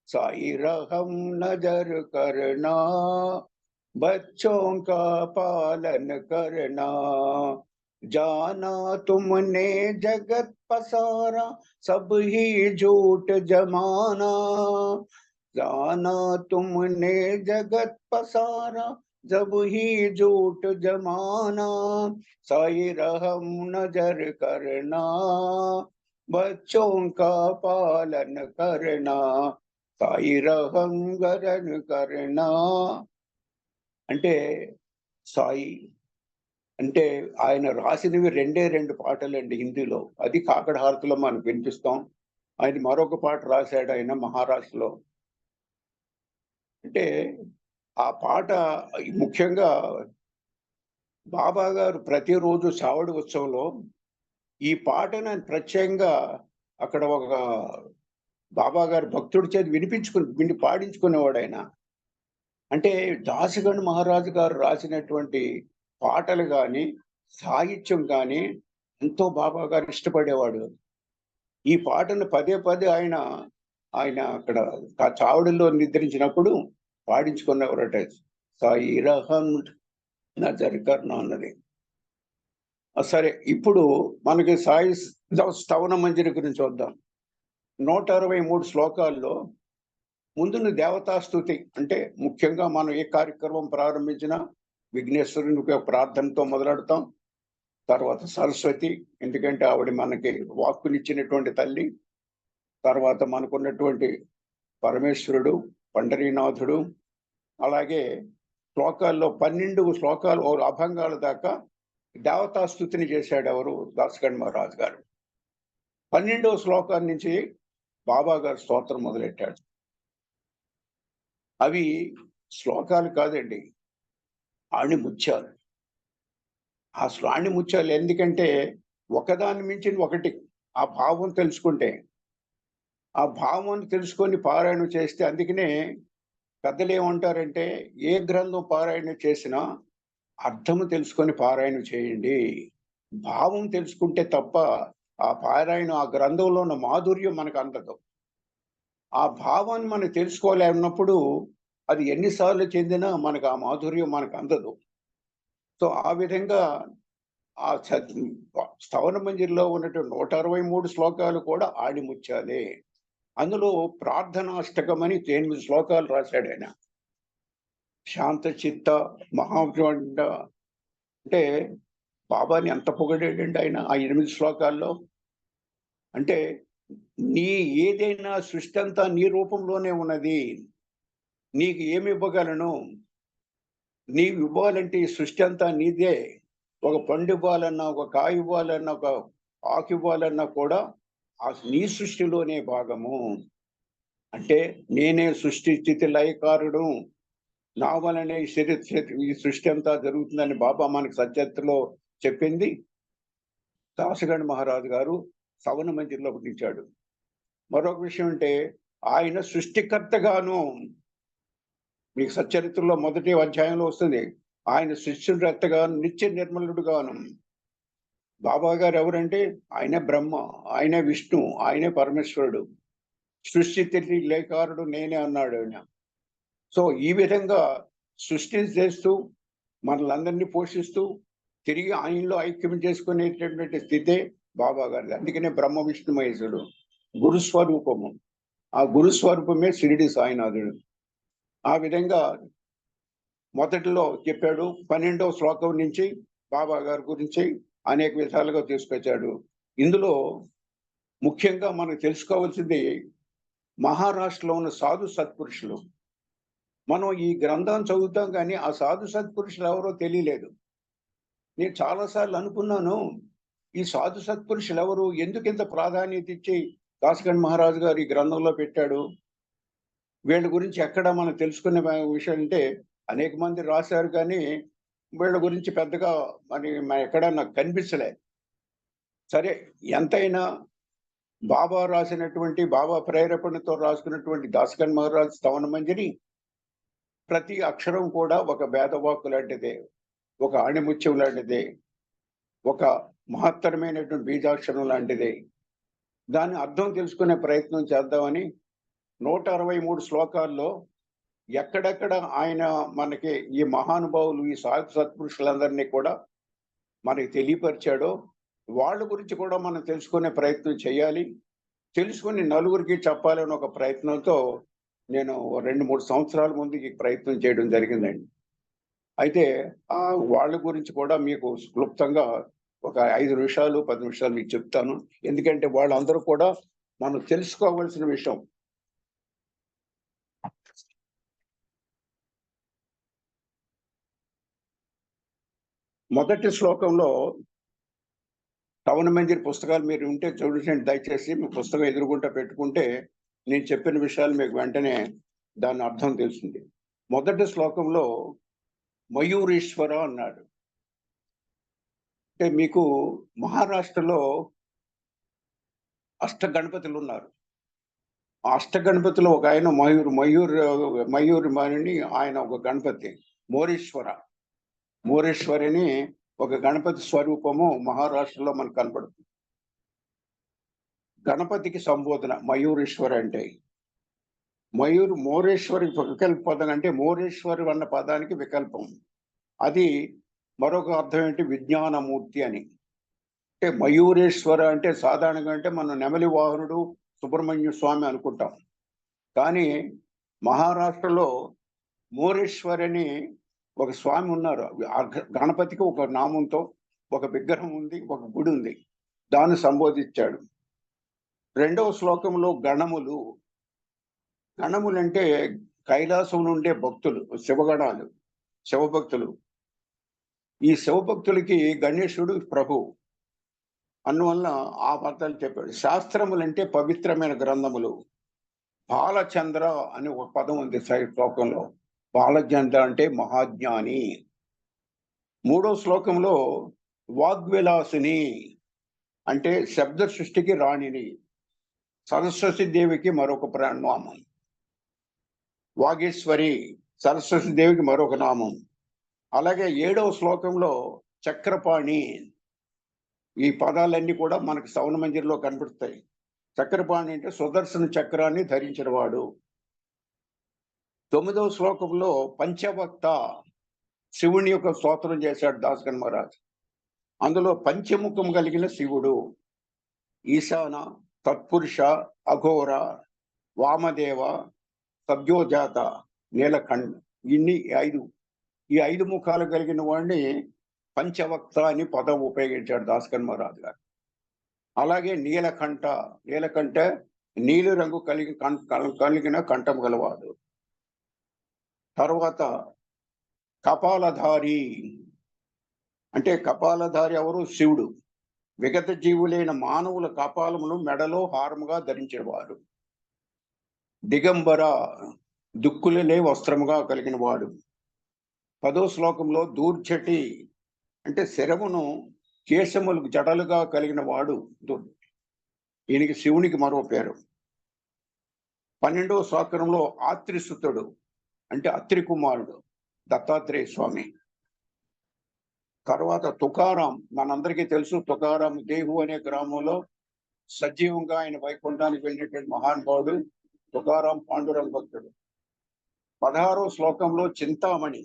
साई रहम नजर करना, बच्चों का पालन करना, जाना तुमने जगत पसारा, सब ही झूठ जमाना, जाना तुमने जगत पसारा, जब ही झूठ जमाना, साई रहम नजर करना, बच्चों का पालन करना, साई रहम गरन करना. అంటే సాయి అంటే ఆయన రాసినవి రెండు పాటలండి హిందీలో. అది కాకడ హారతిలో మనం వినిపిస్తాం. ఆయన మరొక పాట రాశాడు ఆయన మహారాష్ట్రలో. అంటే ఆ పాట ముఖ్యంగా బాబా గారు ప్రతిరోజు శ్రావణ ఉత్సవంలో ఈ పాటను ఆయన ప్రత్యేకంగా అక్కడ ఒక బాబా గారి భక్తుడి చేతి పాడించుకునేవాడు ఆయన. అంటే దాసగణ్ మహారాజు గారు రాసినటువంటి పాటలు కానీ, సాహిత్యం కానీ ఎంతో బాబా గారు ఇష్టపడేవాడు. ఈ పాటను పదే పదే ఆయన అక్కడ చావడిలో నిద్రించినప్పుడు పాడించుకునేవారట. సాయి రహం నజర్ కర్నా అన్నది. సరే, ఇప్పుడు మనకి సాయి స్తవన మంజరి గురించి వద్దాం. 163 శ్లోకాల్లో ముందున్న దేవతాస్తుతి, అంటే ముఖ్యంగా మనం ఏ కార్యక్రమం ప్రారంభించినా విఘ్నేశ్వరుని ప్రార్థనతో మొదలెడతాం. తర్వాత సరస్వతి, ఎందుకంటే ఆవిడ మనకి వాక్కునిచ్చినటువంటి తల్లి. తర్వాత మనకున్నటువంటి పరమేశ్వరుడు, పండరీనాథుడు. అలాగే శ్లోకాల్లో 12 శ్లోకాలు అభంగాల దాకా దేవతాస్తుతిని చేశాడు ఎవరు? దాసగణ్ మహారాజ్ గారు. 12వ శ్లోకాన్ని నుంచి బాబా గారు స్తోత్రం మొదలెట్టాడు. అవి శ్లోకాలు కాదండి, ఆణిముత్యాలు. ఆ ఆణిముత్యాలు ఎందుకంటే ఒకదాని మించిన ఒకటి ఆ భావం తెలుసుకుంటే, ఆ భావాన్ని తెలుసుకొని పారాయణ చేస్తే, అందుకనే పెద్దలు ఏమంటారంటే ఏ గ్రంథం పారాయణ చేసినా అర్థము తెలుసుకొని పారాయణ చేయండి. భావం తెలుసుకుంటే తప్ప ఆ పారాయణ, ఆ గ్రంథంలో ఉన్న మాధుర్యం మనకు అందదు. ఆ భావాన్ని మనం తెలుసుకోలేనప్పుడు అది ఎన్నిసార్లు చెందినా మనకు ఆ మాధుర్యం మనకు అందదు. సో ఆ విధంగా ఆ స్థవన మంజరిలో ఉన్నటువంటి 163 శ్లోకాలు కూడా ఆణిముత్యాలే. అందులో ప్రార్థనాష్టకమని 8 శ్లోకాలు రాశాడు ఆయన. శాంత చిత్త మహాబ్రహ్మ అంటే బాబాని ఎంత పొగిడాడండి ఆయన ఆ 8 శ్లోకాల్లో. అంటే నీ ఏదైనా సృష్టి అంతా నీ రూపంలోనే ఉన్నది. నీకు ఏమి ఇవ్వగలను? నీవు ఇవ్వాలంటే ఈ సృష్టి అంతా నీదే. ఒక పండు ఇవ్వాలన్నా, ఒక కాయ ఇవ్వాలన్నా, ఒక ఆకు ఇవ్వాలన్నా కూడా ఆ నీ సృష్టిలోనే భాగము. అంటే నేనే సృష్టి స్థితి లయకారుడు. నా వలనే ఈ సృష్టి అంతా జరుగుతుందని బాబా మనకు సత్యత్తులో చెప్పింది దాసగణ్ మహారాజు గారు శ్రవణ మందిర్లో పుట్టించాడు. మరొక విషయం అంటే ఆయన సృష్టికర్తగాను మీకు సచ్చరిత్రలో మొదటి అధ్యాయంలో వస్తుంది. ఆయన సృష్టికర్తగాను నిత్య నిర్మలుడుగాను. బాబా గారు ఎవరంటే ఆయనే బ్రహ్మ, ఆయనే విష్ణు, ఆయనే పరమేశ్వరుడు. సృష్టి లేకారుడు నేనే అన్నాడు ఆయన. సో ఈ విధంగా సృష్టి చేస్తూ మనలందరినీ పోషిస్తూ తిరిగి ఆయనలో ఐక్యం చేసుకునేటటువంటి స్థితే బాబా గారిది. అందుకనే బ్రహ్మ విష్ణు మహేశుడు గురుస్వరూపము. ఆ గురుస్వరూపమే షిరిడి సాయినాథుడు. ఆ విధంగా మొదటిలో చెప్పాడు. 12వ శ్లోకం నుంచి బాబా గారి గురించి అనేక విధాలుగా తీసుకొచ్చాడు. ఇందులో ముఖ్యంగా మనం తెలుసుకోవాల్సింది మహారాష్ట్రలో ఉన్న సాధు సత్పురుషులు. మనం ఈ గ్రంథం చదువుతాం కానీ ఆ సాధు సత్పురుషులు ఎవరో తెలియలేదు. నేను చాలాసార్లు అనుకున్నాను, ఈ సాధు సత్పురుషులు ఎవరు? ఎందుకు ఇంత ప్రాధాన్యత ఇచ్చి దాసగణ్ మహారాజు గారు ఈ గ్రంథంలో పెట్టాడు? వీళ్ళ గురించి ఎక్కడ మనం తెలుసుకునే విషయం అంటే అనేక మంది రాశారు కానీ వీళ్ళ గురించి పెద్దగా మరి ఎక్కడ నాకు కనిపించలే. సరే, ఎంతైనా బాబా రాసినటువంటి బాబా ప్రేరేపణతో రాసుకున్నటువంటి దాసగణ్ మహారాజ్ స్తవన మంజరి ప్రతి అక్షరం కూడా ఒక వేదవాక్కు లాంటిదే, ఒక ఆణిముత్యం లాంటిదే, ఒక మహత్తరమైనటువంటి బీజాక్షరం లాంటిదే. దాని అర్థం తెలుసుకునే ప్రయత్నం చేద్దామని 163 శ్లోకాల్లో ఎక్కడెక్కడ ఆయన మనకి ఈ మహానుభావులు ఈ సాధు సత్పురుషులందరినీ కూడా మనకి తెలియపరిచాడో వాళ్ళ గురించి కూడా మనం తెలుసుకునే ప్రయత్నం చేయాలి. తెలుసుకుని నలుగురికి చెప్పాలని ఒక ప్రయత్నంతో నేను 2-3 సంవత్సరాల ముందు ఈ ప్రయత్నం చేయడం జరిగిందండి. అయితే వాళ్ళ గురించి కూడా మీకు క్లుప్తంగా ఒక 5 నిమిషాలు 10 నిమిషాలు మీకు చెప్తాను. ఎందుకంటే వాళ్ళందరూ కూడా మనం తెలుసుకోవాల్సిన విషయం. మొదటి శ్లోకంలో శ్రవణ మంజరి పుస్తకాలు మీరు ఉంటే చూడండి దయచేసి. మీ పుస్తకం ఎదురుగుంటా పెట్టుకుంటే నేను చెప్పిన విషయాలు మీకు వెంటనే దాని అర్థం తెలుస్తుంది. మొదటి శ్లోకంలో మయూరేశ్వర అన్నాడు. అంటే మీకు మహారాష్ట్రలో అష్టగణపతులు ఉన్నారు. ఆ అష్టగణపతిలో ఒక ఆయన మయూర్ అని ఆయన ఒక గణపతి. మోరేశ్వరిని ఒక గణపతి స్వరూపము మహారాష్ట్రలో మనకు కనపడుతుంది. గణపతికి సంబోధన మయూరేశ్వర అంటే. మోరేశ్వరి వికల్ప పదం అంటే మోరేశ్వరి అన్న పదానికి వికల్పం. అది మరొక అర్థం ఏంటి? విజ్ఞానమూర్తి అని. అంటే మయూరేశ్వర అంటే సాధారణంగా అంటే మనం నెమలి వాహనుడు సుబ్రహ్మణ్య స్వామి అనుకుంటాం. కానీ మహారాష్ట్రలో మోరేశ్వరి అని ఒక స్వామి ఉన్నారు. గణపతికి ఒక నామంతో ఒక విగ్రహం ఉంది, ఒక గుడి ఉంది. దాన్ని సంబోధించాడు. 2వ శ్లోకంలో గణములు అంటే కైలాసం నుండే భక్తులు, శివగణాలు, శివభక్తులు. ఈ శివభక్తులకి గణేశుడు ప్రభు అందువల్ల ఆ పదాలు చెప్పాడు. శాస్త్రములంటే పవిత్రమైన గ్రంథములు. బాలచంద్ర అని ఒక పదం ఉంది శ్లోకంలో. బాలచంద్ర అంటే మహాజ్ఞాని. 3వ శ్లోకంలో వాగ్విలాసిని అంటే శబ్ద సృష్టికి రాణిని. సరస్వతి దేవికి మరొక నామం. వాగేశ్వరి సరస్వతి దేవికి మరొక నామం. అలాగే 7వ శ్లోకంలో చక్రపాణి. ఈ పదాలన్నీ కూడా మనకు శ్రవణ మంజరిలో కనబడతాయి. చక్రపాణి అంటే సుదర్శన చక్రాన్ని ధరించిన వాడు. 9వ శ్లోకంలో పంచవక్త శివుని యొక్క స్తోత్రం చేశాడు దాసగన్ మహారాజ్. అందులో పంచముఖం కలిగిన శివుడు ఈశాన, తత్పురుష, అఘోర, వామదేవ, సద్యోజాత, నీలకంఠ, ఇన్ని ఈ 5 ముఖాలు కలిగిన వాడిని పంచవక్త అని పదం ఉపయోగించాడు దాసగన్ మహారాజ్ గారు. అలాగే నీలకంఠ నీలి రంగు కలిగిన కంఠం గలవాడు. తర్వాత కపాలధారి అంటే కపాలధారి ఎవరు? శివుడు. విగత జీవులైన మానవుల కపాలమును మెడలో హారముగా ధరించేవాడు. దిగంబర దుక్కులనే వస్త్రముగా కలిగిన వాడు. 10వ శ్లోకంలో దూర్జటి అంటే శరమును కేశములకు జడలుగా కలిగిన వాడు. ఈయనకి శివునికి మరో పేరు. 12వ శ్లోకంలో ఆత్రిసుతుడు అంటే అత్రి కుమారుడు దత్తాత్రేయ స్వామి. తర్వాత తుకారాం, మనందరికీ తెలుసు. తుకారాం దేహు అనే గ్రామంలో సజీవంగా ఆయన వైకుంఠానికి వెళ్ళినటువంటి మహానుభావుడు తుకారాం పాండురంగ భక్తుడు. 16వ శ్లోకంలో చింతామణి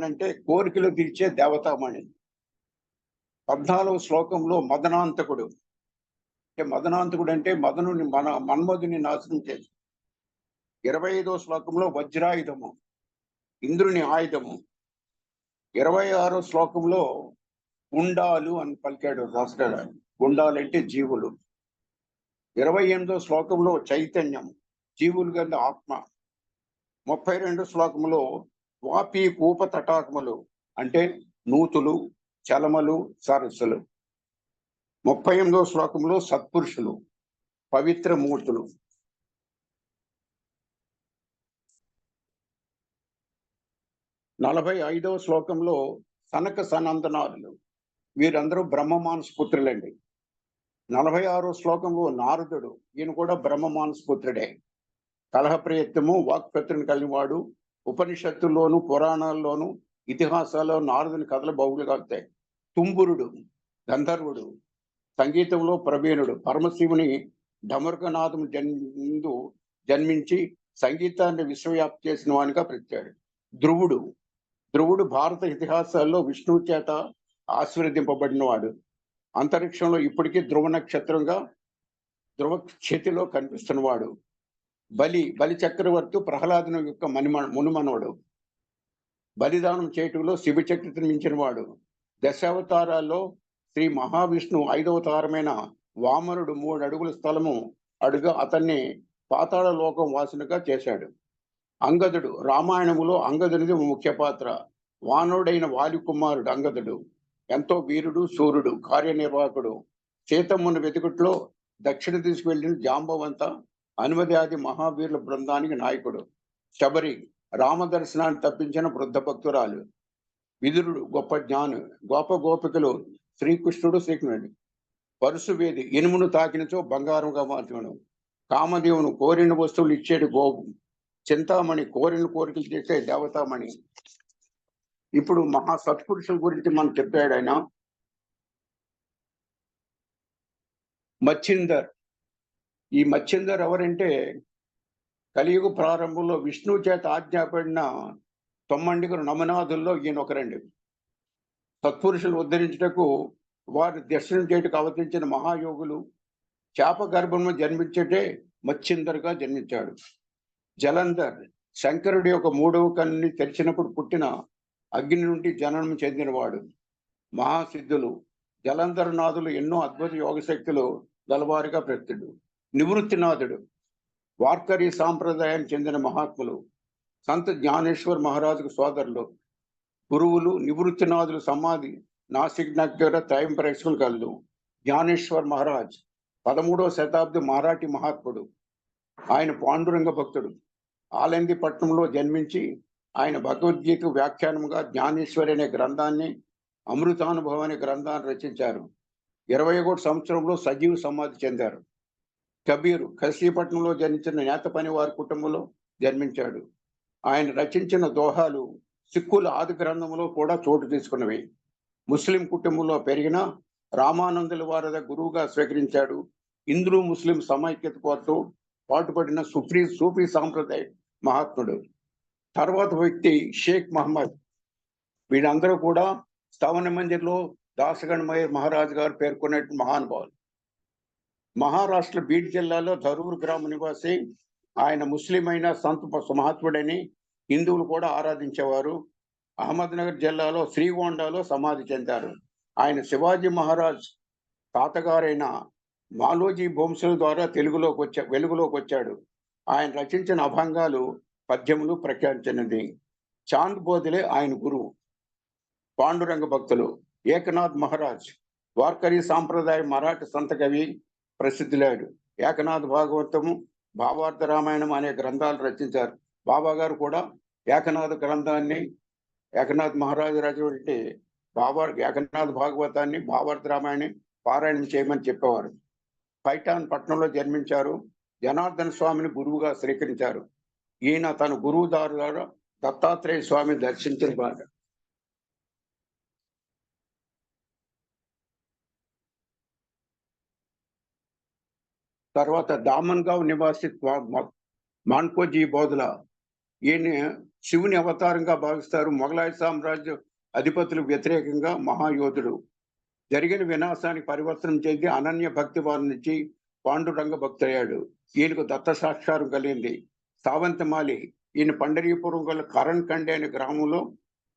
అంటే కోరికలు తీర్చే దేవతామణి. 14వ శ్లోకంలో మదనాంతకుడు అంటే మదనుని మన్మధుని నాశనం చేసి. 25వ శ్లోకంలో వజ్రాయుధము, ఇంద్రుని ఆయుధము. 26వ శ్లోకంలో గుండాలు అని పలికాడు రాష్ట్రాలు. గుండాలు అంటే జీవులు. 28వ శ్లోకంలో చైతన్యం, జీవులు గల ఆత్మ. 32వ శ్లోకంలో వాపి కూప తటాకములు అంటే నూతులు, చలమలు, సరస్సులు. 38వ శ్లోకంలో సత్పురుషులు, పవిత్ర మూర్తులు. 45వ శ్లోకంలో సనక సనందనాదులు, వీరందరూ బ్రహ్మమానస పుత్రులండి. 46వ శ్లోకంలో నారదుడు, ఈయన కూడా బ్రహ్మమానస పుత్రుడే. కలహప్రయత్నము, వాక్పత్రుని కలిగినవాడు. ఉపనిషత్తుల్లోను, పురాణాల్లోను, ఇతిహాసాల్లో నారదుని కథలు బహుళంగా వస్తాయి. తుంబురుడు గంధర్వుడు, సంగీతంలో ప్రవీణుడు. పరమశివుని ఢమరుకనాథము జన్మించి సంగీతాన్ని విశ్వవ్యాప్తి చేసిన వానిగా ప్రత్యాడు. ధ్రువుడు భారత ఇతిహాసాల్లో విష్ణువు చేత ఆశీర్వదింపబడినవాడు. అంతరిక్షంలో ఇప్పటికీ ధ్రువ నక్షత్రంగా ధ్రువ క్షితిలో కనిపిస్తున్నవాడు. బలి చక్రవర్తి ప్రహ్లాదుని యొక్క మునుమనవుడు. బలిదానం చేయటంలో శివచక్రతను మించిన వాడు. దశావతారాల్లో శ్రీ మహావిష్ణువు 5వ అవతారమైన వామనుడు 3 అడుగుల స్థలము అతన్ని పాతాళ లోకం వాసునిగా చేశాడు. అంగదుడు, రామాయణములో అంగదునిది ముఖ్య పాత్ర. వానరుడైన వాలి కుమారుడు అంగదుడు. ఎంతో వీరుడు, శూరుడు, కార్యనిర్వాహకుడు. సీతమ్మను వెతుకుట్లో దక్షిణ దిశకు వెళ్ళిన జాంబవంత అనుమతి మహావీరుల బృందానికి నాయకుడు. శబరి రామదర్శనాన్ని తప్పించిన వృద్ధ భక్తురాలు. విదురుడు గొప్ప జ్ఞాను. గోపికలు శ్రీకృష్ణుడు, శ్రీకృష్ణుడు. పరుశువేది ఇనుమును తాకినచో బంగారంగా మార్చును. కామదేవును కోరిన వస్తువులు ఇచ్చేటి గోపు. చింతామణి కోరిన కోరికలు చేసే దేవతామణి. ఇప్పుడు మహా సత్పురుషుల గురించి మనం చెప్పాడు ఆయన. మచ్చిందర్. ఈ మచ్చిందర్ ఎవరంటే కలియుగ ప్రారంభంలో విష్ణువు చేత ఆజ్ఞాపడిన 9 నమనాథుల్లో ఈయన ఒకరండి. సత్పురుషులు ఉద్ధరించుటకు వారి దర్శనం చేయటకు అవతరించిన మహాయోగులు. చేప గర్భంలో జన్మించటే మచ్చిందర్గా జన్మించాడు. జలంధర్ శంకరుడి యొక్క 3వ కన్నుని తెరిచినప్పుడు పుట్టిన అగ్ని నుండి జననం చెందినవాడు. మహాసిద్ధులు జలంధరనాథులు ఎన్నో అద్భుత యోగ శక్తులు గలవారిగా ప్రసిద్ధుడు. నివృత్తినాథుడు వార్కరీ సాంప్రదాయానికి చెందిన మహాత్ములు. సంత జ్ఞానేశ్వర్ మహారాజుకు సోదరులు. గురువులు నివృత్తినాథులు సమాధి నాసిక్ నగర త్రయం ప్రేక్షకులు కలదు. జ్ఞానేశ్వర్ మహారాజ్ 13వ శతాబ్ది మరాఠీ మహాత్ముడు. ఆయన పాండురంగ భక్తుడు. ఆలంది పట్టణంలో జన్మించి ఆయన భగవద్గీత వ్యాఖ్యానముగా జ్ఞానేశ్వరి అనే గ్రంథాన్ని, అమృతానుభవం అనే గ్రంథాన్ని రచించారు. 21 సంవత్సరంలో సజీవ సమాధి చెందారు. కబీరు కశీపట్నంలో జన్మించిన నేత పని వారి కుటుంబంలో జన్మించాడు. ఆయన రచించిన దోహాలు సిక్కుల ఆది గ్రంథంలో కూడా చోటు తీసుకున్నవి. ముస్లిం కుటుంబంలో పెరిగిన రామానందుల వారి గురువుగా స్వీకరించాడు. హిందూ ముస్లిం సమైక్యత కోరుతూ పాటుపడిన సూఫీ సాంప్రదాయ మహాత్ముడు. తర్వాత వ్యక్తి షేక్ మహమ్మద్. వీళ్ళందరూ కూడా స్థవన మందిర్లో దాసగణమయ్య మహారాజ్ గారు పేర్కొనే మహానుభావులు. మహారాష్ట్ర బీడ్ జిల్లాలో ధరూర్ గ్రామ నివాసి. ఆయన ముస్లిం అయిన సంత మహాత్ముడని హిందువులు కూడా ఆరాధించేవారు. అహ్మద్నగర్ జిల్లాలో శ్రీగొండలో సమాధి చెందారు. ఆయన శివాజీ మహారాజ్ తాతగారైన మాలోజీ భోంస్ల ద్వారా వెలుగులోకి వచ్చాడు. ఆయన రచించిన అభంగాలు పద్యములు ప్రఖ్యాతించినది. చాంద్ బోధలే ఆయన గురువు. పాండురంగ భక్తులు ఏకనాథ్ మహారాజ్ వార్కరీ సాంప్రదాయ మరాఠీ సంత కవి ప్రసిద్ధులాడు. ఏకనాథ్ భాగవతము, భావార్థ రామాయణం అనే గ్రంథాలు రచించారు. బాబా గారు కూడా ఏకనాథ్ గ్రంథాన్ని, ఏకనాథ్ మహారాజు రాజు ఏకనాథ్ భాగవతాన్ని, భావార్థ రామాయణాన్ని పారాయణం చేయమని చెప్పేవారు. పైఠాన్ పట్టణంలో జన్మించారు. జనార్దన స్వామిని గురువుగా స్వీకరించారు. ఈయన తన గురువు ద్వారా దత్తాత్రేయ స్వామిని దర్శించిన వారు. తర్వాత దామన్గావ్ నివాసి మాన్కోజీ బోధల. ఈయన శివుని అవతారంగా భావిస్తారు. మొఘలాయ సామ్రాజ్య అధిపతులకు వ్యతిరేకంగా మహాయోధుడు. జరిగిన వినాశానికి పరివర్తనం చెంది అనన్య భక్తి వారి నుంచి పాండురంగ భక్తుడయ్యాడు. ఈయనకు దత్త సాక్షారం కలిగింది. సావంతమాలి. ఈయన పండరీపురం గల కరణ్ కండే అనే గ్రామంలో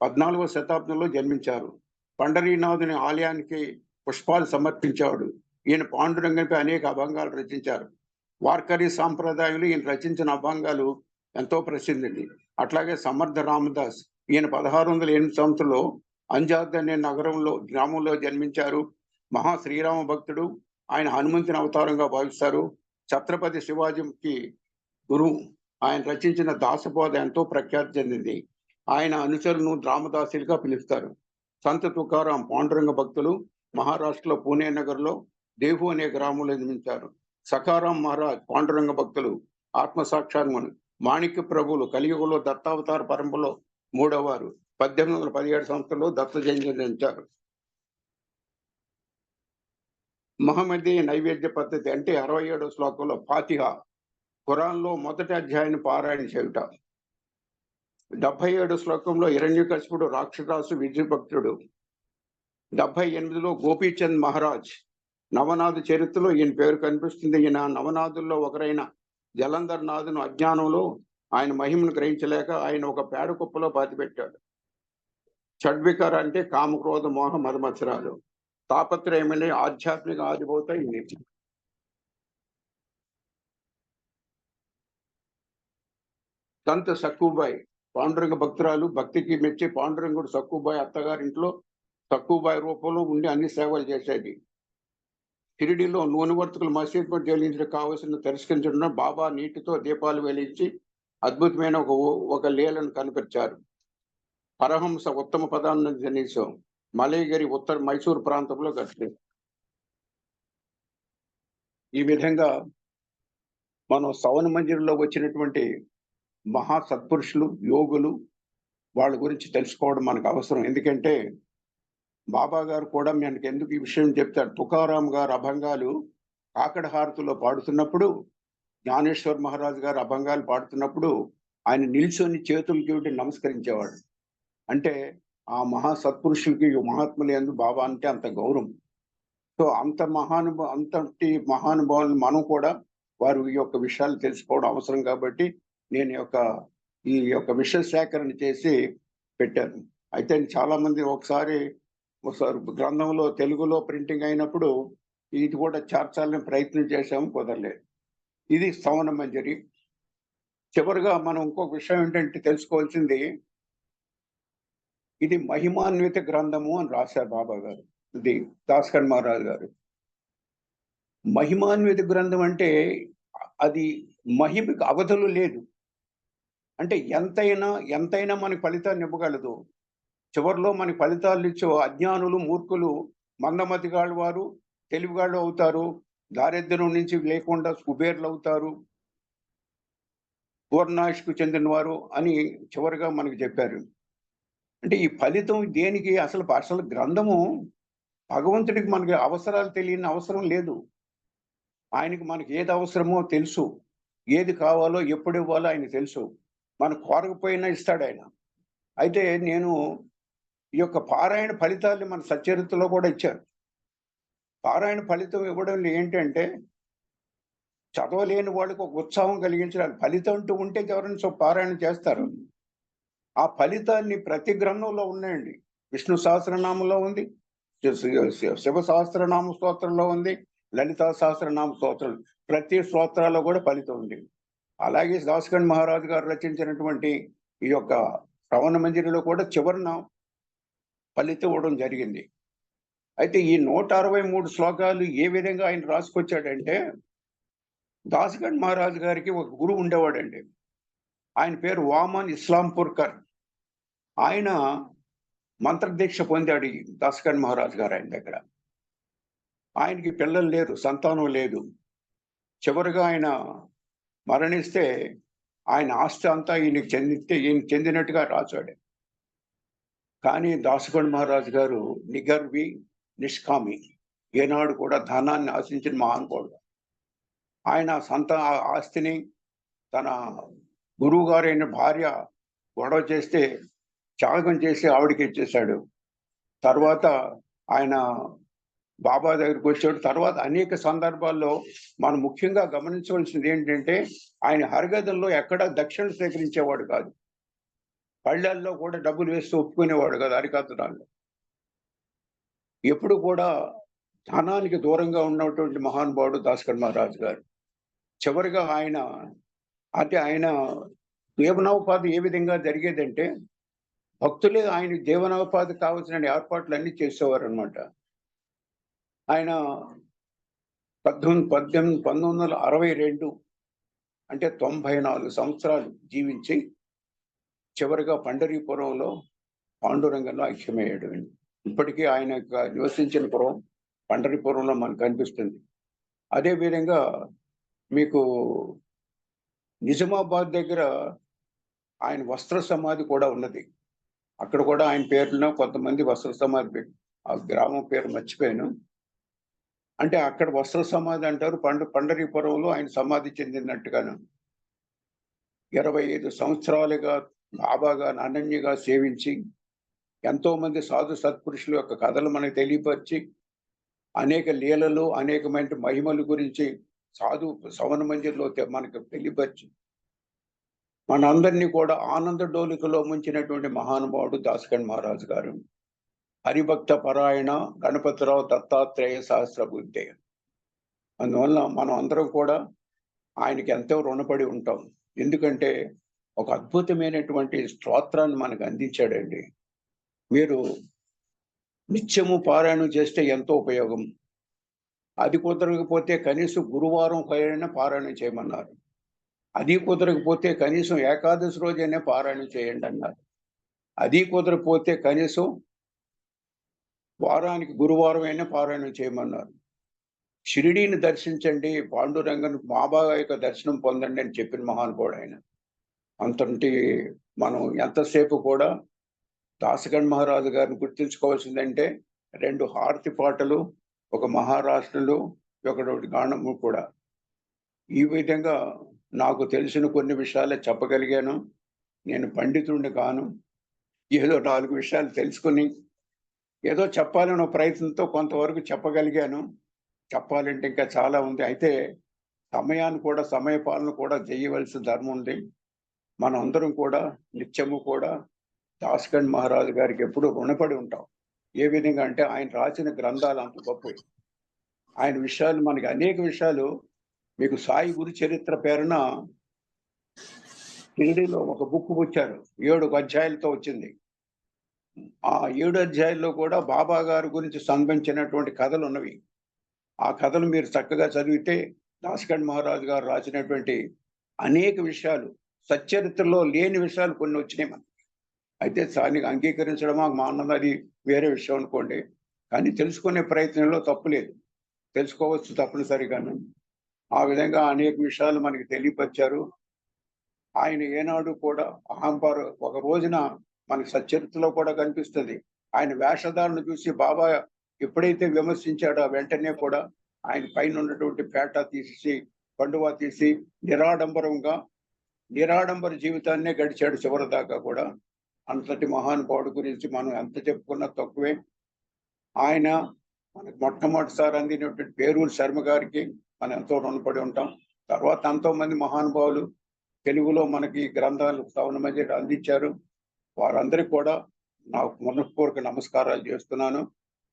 14వ శతాబ్దంలో జన్మించారు. పండరీనాథుని ఆలయానికి పుష్పాలు సమర్పించాడు. ఈయన పాండురంగంపై అనేక అభంగాలు రచించారు. వార్కరీ సాంప్రదాయంలో ఈయన రచించిన అభంగాలు ఎంతో ప్రసిద్ధి. అట్లాగే సమర్థ రామదాస్. ఈయన 1608 సంవత్సరంలో అంజాద్ అనే గ్రామంలో జన్మించారు. మహా శ్రీరామ భక్తుడు. ఆయన హనుమంతుని అవతారంగా భావిస్తారు. ఛత్రపతి శివాజీకి గురువు. ఆయన రచించిన దాసబోధ ఎంతో ప్రఖ్యాతి చెందింది. ఆయన అనుచరులను రామదాసులుగా పిలుస్తారు. సంత తుకారాం పాండురంగ భక్తులు. మహారాష్ట్రలో పూణే నగర్లో దేహు అనే గ్రామంలో జన్మించారు. సఖారాం మహారాజ్ పాండురంగ భక్తులు. ఆత్మసాక్షాత్ములు. మాణిక్య ప్రభువులు కలియుగంలో దత్తావతార పరంపరలో 3వ వారు. 1817 సంవత్సరంలో దత్త జన్మించారు. మహమ్మదీ నైవేద్య పద్ధతి అంటే 67వ శ్లోకంలో ఫాతిహా, ఖురాన్లో మొదటి అధ్యాయాన్ని పారాయణ చేయుట. 77 శ్లోకంలో హిరణ్యకశిపుడు రాక్షరాసు విజయభక్తుడు. 78లో గోపీచంద్ మహారాజ్. నవనాథ్ చరిత్రలో ఈయన పేరు కనిపిస్తుంది. ఈయన నవనాథుల్లో ఒకరైన జలంధర్ నాథును అజ్ఞానంలో ఆయన మహిమను గ్రహించలేక ఆయన ఒక పేడ కుప్పలో పాతిపెట్టాడు. షడ్వికార అంటే కామక్రోధ మోహ మదమత్సరాలు. తాపత్రయమనే ఆధ్యాత్మిక ఆదిభూత ఇది. సంత సక్కుబాయి పాండురంగ భక్తురాలు. భక్తికి మెచ్చి పాండురంగుడు సక్కుబాయి అత్తగారింట్లో సక్కుబాయి రూపంలో ఉండి అన్ని సేవలు చేసేది. షిరిడిలో నూనె వర్తకులు మసీదు చెల్లించడం కావలసిన తిరస్కరించడం బాబా నీటితో దీపాలు వెలిగించి అద్భుతమైన ఒక లీలను కనిపించారు. పరహంస ఉత్తమ పదాన్ని జనీసం మలయగిరి ఉత్తర మైసూరు ప్రాంతంలో గడిచింది. ఈ విధంగా మనం శ్రవణ మందిరంలో వచ్చినటువంటి మహా సత్పురుషులు, యోగులు, వాళ్ళ గురించి తెలుసుకోవడం మనకు అవసరం. ఎందుకంటే బాబా గారు కూడా మనకి ఎందుకు ఈ విషయం చెప్తారు. తుకారాం గారు అభంగాలు కాకడ హారతిలో పాడుతున్నప్పుడు, జ్ఞానేశ్వర్ మహారాజు గారు అభంగాలు పాడుతున్నప్పుడు ఆయన నిల్చొని చేతులు చూడి నమస్కరించేవాడు. అంటే ఆ మహా సత్పురుషులకి మహాత్ములు ఎందు బాబా అంటే అంత గౌరవం. సో అంతటి మహానుభావులను మనం కూడా వారు ఈ యొక్క విషయాలు తెలుసుకోవడం అవసరం. కాబట్టి నేను ఈ యొక్క విషయ సేకరణ చేసి పెట్టాను. అయితే చాలా మంది ఒకసారి గ్రంథంలో తెలుగులో ప్రింటింగ్ అయినప్పుడు ఇది కూడా చేర్చాలని ప్రయత్నం చేశాము, కుదరలేదు. ఇది శ్రవణ మంజరి. చివరిగా మనం ఇంకొక విషయం ఏంటంటే తెలుసుకోవాల్సింది, ఇది మహిమాన్విత గ్రంథము అని రాశారు బాబా గారు. ఇది దాస్కన్ మహారాజ్ గారు. మహిమాన్విత గ్రంథం అంటే అది మహిమకు అవధులు లేదు. అంటే ఎంతైనా మనకి ఫలితాన్ని ఇవ్వగలదు. చివరిలో మనకి ఫలితాలు ఇచ్చే అజ్ఞానులు, మూర్ఖులు, మందమతిగాళ్ళు వారు తెలివిగాళ్ళు అవుతారు. దారిద్ర్యం నుంచి లేకుండా కుబేర్లు అవుతారు, పూర్ణాశకు చెందిన వారు అని చివరిగా మనకు చెప్పారు. అంటే ఈ ఫలితం దేనికి? అసలు గ్రంథము భగవంతుడికి మనకి అవసరాలు తెలియని అవసరం లేదు. ఆయనకి మనకి ఏది అవసరమో తెలుసు. ఏది కావాలో ఎప్పుడు ఇవ్వాలో ఆయన తెలుసు. మనం కోరకపోయినా ఇస్తాడు ఆయన. అయితే నేను ఈ యొక్క పారాయణ ఫలితాల్ని మన సచ్చరిత్రలో కూడా ఇచ్చారు. పారాయణ ఫలితం ఇవ్వడంలో ఏంటంటే, చదవలేని వాళ్ళకి ఒక ఉత్సాహం కలిగించడానికి ఫలితం అంటూ ఉంటే ఎవరైనా పారాయణ చేస్తారు. ఆ ఫలితాన్ని ప్రతి గ్రంథంలో ఉన్నాయండి. విష్ణు సహస్రనామంలో ఉంది, శివ సహస్రనామ స్తోత్రంలో ఉంది, లలితా సహస్రనామ స్తోత్రం, ప్రతి స్తోత్రాల్లో కూడా ఫలితం ఉంది. అలాగే దాసకండ్ మహారాజు గారు రచించినటువంటి ఈ యొక్క శ్రవణ మంజరిలో కూడా చివరన ఫలితం ఇవ్వడం జరిగింది. అయితే ఈ 163 శ్లోకాలు ఏ విధంగా ఆయన రాసుకొచ్చాడంటే, దాసకండ్ మహారాజు గారికి ఒక గురువు ఉండేవాడండి. ఆయన పేరు వామన్ ఇస్లాంపూర్కర్. ఆయన మంత్రదీక్ష పొందాడు ఈ దాసకండ్ మహారాజు గారు ఆయన దగ్గర. ఆయనకి పిల్లలు లేరు, సంతానం లేదు. చివరిగా ఆయన మరణిస్తే ఆయన ఆస్తి అంతా ఈయనకి ఈయన చెందినట్టుగా రాశాడు. కానీ దాసకండ్ మహారాజు గారు నిగర్వి, నిష్కామి, ఏనాడు కూడా ధనాన్ని ఆశించిన మహానుభావుడు. ఆయన ఆస్తిని తన గురువు గారైన భార్య గొడవ చేస్తే త్యాగం చేసి ఆవిడకి ఇచ్చేశాడు. తర్వాత ఆయన బాబా దగ్గరికి వచ్చాడు. తర్వాత అనేక సందర్భాల్లో మనం ముఖ్యంగా గమనించవలసింది ఏంటంటే, ఆయన హరిగదుల్లో ఎక్కడా దక్షిణ స్వీకరించేవాడు కాదు. పళ్ళల్లో కూడా డబ్బులు వేస్తూ ఒప్పుకునేవాడు కాదు హరికథనాల్లో. ఎప్పుడు కూడా ధనానికి దూరంగా ఉన్నటువంటి మహానుభావుడు దాసకండ్ మహారాజు గారు. చివరిగా ఆయన జీవనోపాధి ఏ విధంగా జరిగేదంటే, భక్తులే ఆయన జీవనోపాధి కావాల్సిన ఏర్పాట్లు అన్ని చేసేవారు అనమాట. ఆయన 1962 అంటే 94 సంవత్సరాలు జీవించి చివరిగా పండరీపురంలో పాండురంగంలో ఐక్యమయ్యాడు. ఇప్పటికీ ఆయన నివసించిన పురం పండరీపురంలో మనకు కనిపిస్తుంది. అదేవిధంగా మీకు నిజామాబాద్ దగ్గర ఆయన వస్త్ర సమాధి కూడా ఉన్నది. అక్కడ కూడా ఆయన పేరులో కొంతమంది వస్త్ర సమాధి పెట్టి, ఆ గ్రామం పేరు మర్చిపోయాను. అంటే అక్కడ వస్త్ర సమాధి అంటారు. పండరీపురంలో ఆయన సమాధి చెందినట్టుగాను 25 సంవత్సరాలుగా బాబాగా అనన్యగా సేవించి ఎంతో మంది సాధు సత్పురుషుల యొక్క కథలు మనకు తెలియపరిచి, అనేక లీలలు, అనేకమైన మహిమల గురించి శ్రవణ మందిర్లో మనకు తెలియపరిచి, మనందరినీ కూడా ఆనంద డోలికలో ముంచినటువంటి మహానుభావుడు దాసకండ్ మహారాజు గారు. హరిభక్త పరాయణ గణపతిరావు దత్తాత్రేయ సహస్రబుద్ధే. అందువల్ల మనం అందరం కూడా ఆయనకి ఎంతో రుణపడి ఉంటాం. ఎందుకంటే ఒక అద్భుతమైనటువంటి స్తోత్రాన్ని మనకు అందించాడండి. మీరు నిత్యము పారాయణం చేస్తే ఎంతో ఉపయోగం. అది కుదరకపోతే కనీసం గురువారం అయినా పారాయణం చేయమన్నారు. అది కుదరకపోతే కనీసం ఏకాదశి రోజైనా పారాయణం చేయండి అన్నారు. అది కుదరకపోతే కనీసం వారానికి గురువారం అయినా పారాయణం చేయమన్నారు. షిరిడీని దర్శించండి, పాండురంగన్ బాబా యొక్క దర్శనం పొందండి అని చెప్పిన మహానుభావుడు ఆయన. అంతటి మనం ఎంతసేపు కూడా దాసకండ్ మహారాజు గారిని గుర్తించుకోవాల్సిందంటే 2 హారతి పాటలు, ఒక మహారాష్ట్రలు, ఒకటి గానము కూడా. ఈ విధంగా నాకు తెలిసిన కొన్ని విషయాలే చెప్పగలిగాను. నేను పండితుడిని కాను. ఏదో 4 విషయాలు తెలుసుకుని ఏదో చెప్పాలన్న ప్రయత్నంతో కొంతవరకు చెప్పగలిగాను. చెప్పాలంటే ఇంకా చాలా ఉంది. అయితే సమయపాలన కూడా చేయవలసిన ధర్మం ఉంది. మనం అందరం కూడా నిత్యము కూడా దాసకండ్ మహారాజు గారికి ఎప్పుడూ రుణపడి ఉంటాం. ఏ విధంగా అంటే ఆయన రాసిన గ్రంథాలు అంత గొప్పవి. ఆయన విషయాలు మనకి అనేక విషయాలు, మీకు సాయి గురు చరిత్ర పేరున షిరిడీలో ఒక బుక్ పుచ్చారు. 7 అధ్యాయాలతో వచ్చింది. ఆ 7 అధ్యాయాల్లో కూడా బాబా గారి గురించి సంబంధించినటువంటి కథలు ఉన్నవి. ఆ కథలు మీరు చక్కగా చదివితే దాసకండ్ మహారాజు గారు రాసినటువంటి అనేక విషయాలు, సచ్చరిత్రలో లేని విషయాలు కొన్ని వచ్చినాయి మనకి. అయితే దానికి అంగీకరించడమా మానన్నది వేరే విషయం అనుకోండి. కానీ తెలుసుకునే ప్రయత్నంలో తప్పు లేదు, తెలుసుకోవచ్చు తప్పనిసరిగాను. ఆ విధంగా అనేక విషయాలు మనకి తెలియపరిచారు. ఆయన ఏనాడు కూడా అహంకారం ఒక రోజున మనకి సచ్చరిత్రలో కూడా కనిపిస్తుంది. ఆయన వేషధారణ చూసి బాబా ఎప్పుడైతే విమర్శించాడో వెంటనే కూడా ఆయన పైన ఉన్నటువంటి పేట తీసి కండువా తీసి నిరాడంబర జీవితాన్నే గడిచాడు చివరి దాకా కూడా. అంతటి మహానుభావుడి గురించి మనం ఎంత చెప్పుకున్నా తక్కువే. ఆయన మనకు మొట్టమొదటిసారి అందినటువంటి పేరూరు శర్మ గారికి మనం ఎంతో రుణపడి ఉంటాం. తర్వాత ఎంతో మంది మహానుభావులు తెలుగులో మనకి గ్రంథాలు సవన మంది అందించారు. వారందరికీ కూడా నాకు మనఃపూర్వక నమస్కారాలు చేస్తున్నాను.